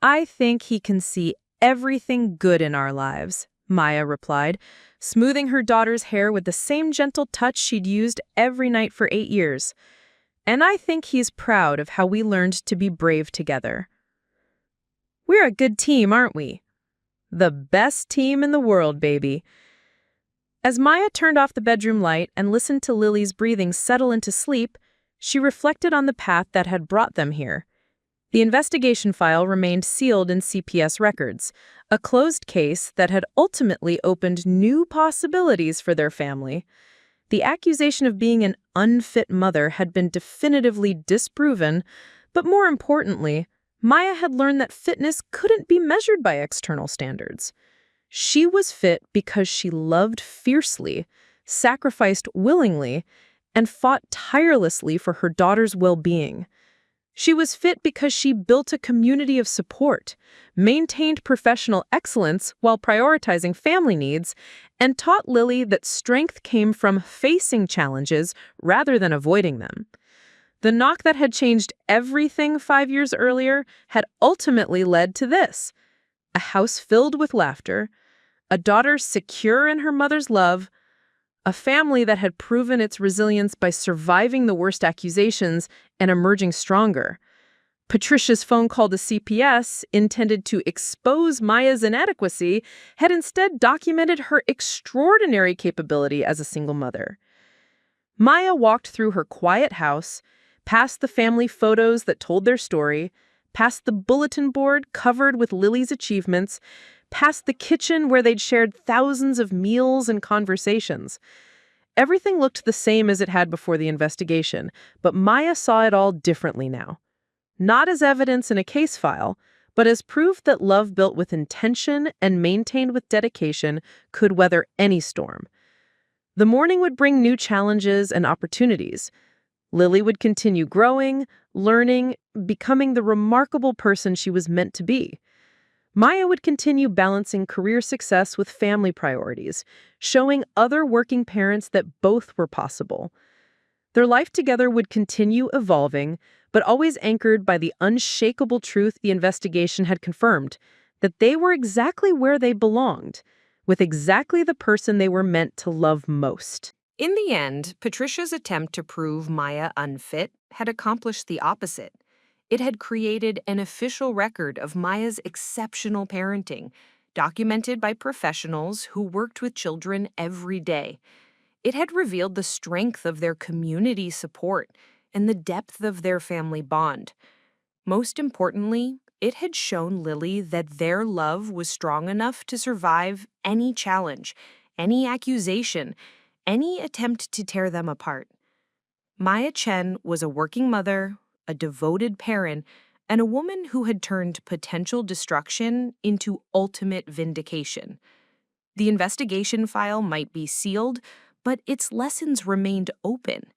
"I think he can see everything good in our lives," Maya replied, smoothing her daughter's hair with the same gentle touch she'd used every night for 8 years. "And I think he's proud of how we learned to be brave together. We're a good team, aren't we? The best team in the world, baby." As Maya turned off the bedroom light and listened to Lily's breathing settle into sleep, she reflected on the path that had brought them here. The investigation file remained sealed in CPS records, a closed case that had ultimately opened new possibilities for their family. The accusation of being an unfit mother had been definitively disproven, but more importantly, Maya had learned that fitness couldn't be measured by external standards. She was fit because she loved fiercely, sacrificed willingly, and fought tirelessly for her daughter's well-being. She was fit because she built a community of support, maintained professional excellence while prioritizing family needs, and taught Lily that strength came from facing challenges rather than avoiding them. The knock that had changed everything 5 years earlier had ultimately led to this: a house filled with laughter, a daughter secure in her mother's love, a family that had proven its resilience by surviving the worst accusations and emerging stronger. Patricia's phone call to CPS, intended to expose Maya's inadequacy, had instead documented her extraordinary capability as a single mother. Maya walked through her quiet house, past the family photos that told their story, past the bulletin board covered with Lily's achievements, past the kitchen where they'd shared thousands of meals and conversations. Everything looked the same as it had before the investigation, but Maya saw it all differently now. Not as evidence in a case file, but as proof that love built with intention and maintained with dedication could weather any storm. The morning would bring new challenges and opportunities. Lily would continue growing, learning, becoming the remarkable person she was meant to be. Maya would continue balancing career success with family priorities, showing other working parents that both were possible. Their life together would continue evolving, but always anchored by the unshakable truth the investigation had confirmed, that they were exactly where they belonged, with exactly the person they were meant to love most. In the end, Patricia's attempt to prove Maya unfit had accomplished the opposite. It had created an official record of Maya's exceptional parenting, documented by professionals who worked with children every day. It had revealed the strength of their community support and the depth of their family bond. Most importantly, it had shown Lily that their love was strong enough to survive any challenge, any accusation, any attempt to tear them apart. Maya Chen was a working mother, a devoted parent, and a woman who had turned potential destruction into ultimate vindication. The investigation file might be sealed, but its lessons remained open.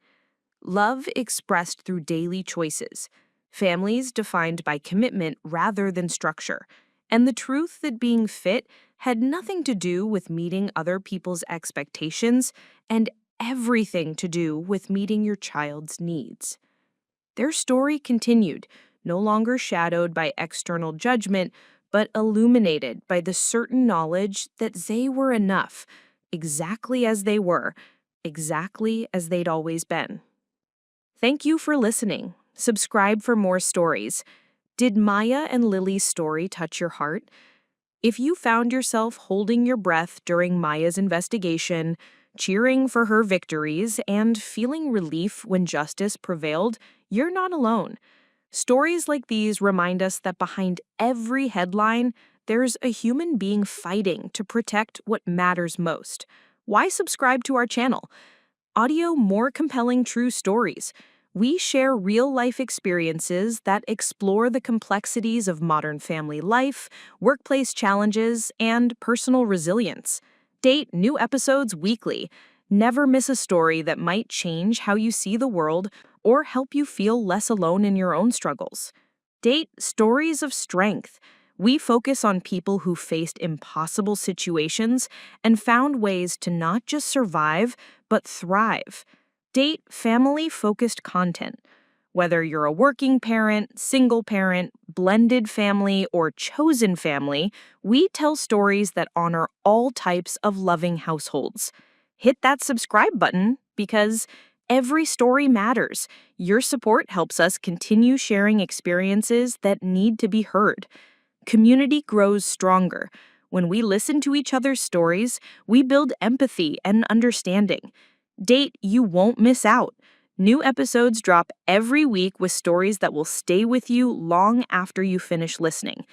Love expressed through daily choices, families defined by commitment rather than structure, and the truth that being fit had nothing to do with meeting other people's expectations and everything to do with meeting your child's needs. Their story continued, no longer shadowed by external judgment, but illuminated by the certain knowledge that they were enough, exactly as they were, exactly as they'd always been. Thank you for listening. Subscribe for more stories. Did Maya and Lily's story touch your heart? If you found yourself holding your breath during Maya's investigation, cheering for her victories, and feeling relief when justice prevailed, you're not alone. Stories like these remind us that behind every headline, there's a human being fighting to protect what matters most. Why subscribe to our channel? Audio more compelling true stories. We share real-life experiences that explore the complexities of modern family life, workplace challenges, and personal resilience. Date new episodes weekly. Never miss a story that might change how you see the world or help you feel less alone in your own struggles. Date stories of strength. We focus on people who faced impossible situations and found ways to not just survive, but thrive. Date family-focused content. Whether you're a working parent, single parent, blended family, or chosen family, we tell stories that honor all types of loving households. Hit that subscribe button because every story matters. Your support helps us continue sharing experiences that need to be heard. Community grows stronger. When we listen to each other's stories, we build empathy and understanding. Date you won't miss out. New episodes drop every week with stories that will stay with you long after you finish listening.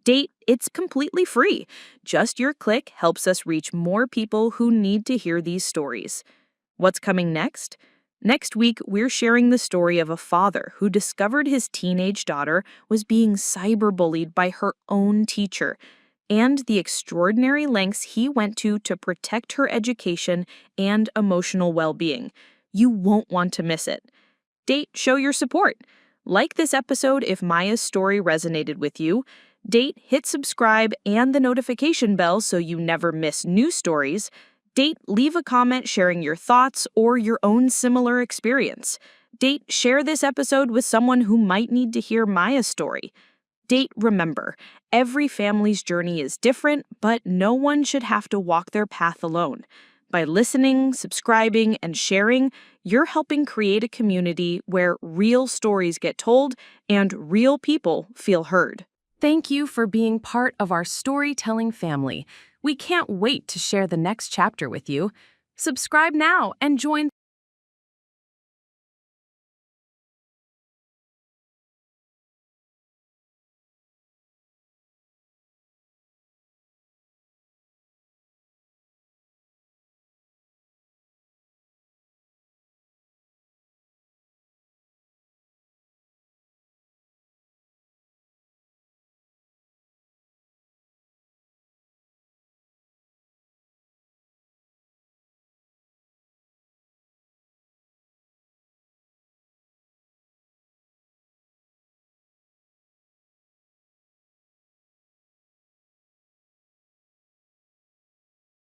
Date, it's completely free. Just your click helps us reach more people who need to hear these stories. What's coming next? Next week, we're sharing the story of a father who discovered his teenage daughter was being cyberbullied by her own teacher, and the extraordinary lengths he went to protect her education and emotional well-being. You won't want to miss it. Date, show your support. Like this episode if Maya's story resonated with you. Date, hit subscribe and the notification bell so you never miss new stories. Date, leave a comment sharing your thoughts or your own similar experience. Date, share this episode with someone who might need to hear Maya's story. Date, remember, every family's journey is different, but no one should have to walk their path alone. By listening, subscribing, and sharing, you're helping create a community where real stories get told and real people feel heard. Thank you for being part of our storytelling family. We can't wait to share the next chapter with you. Subscribe now and join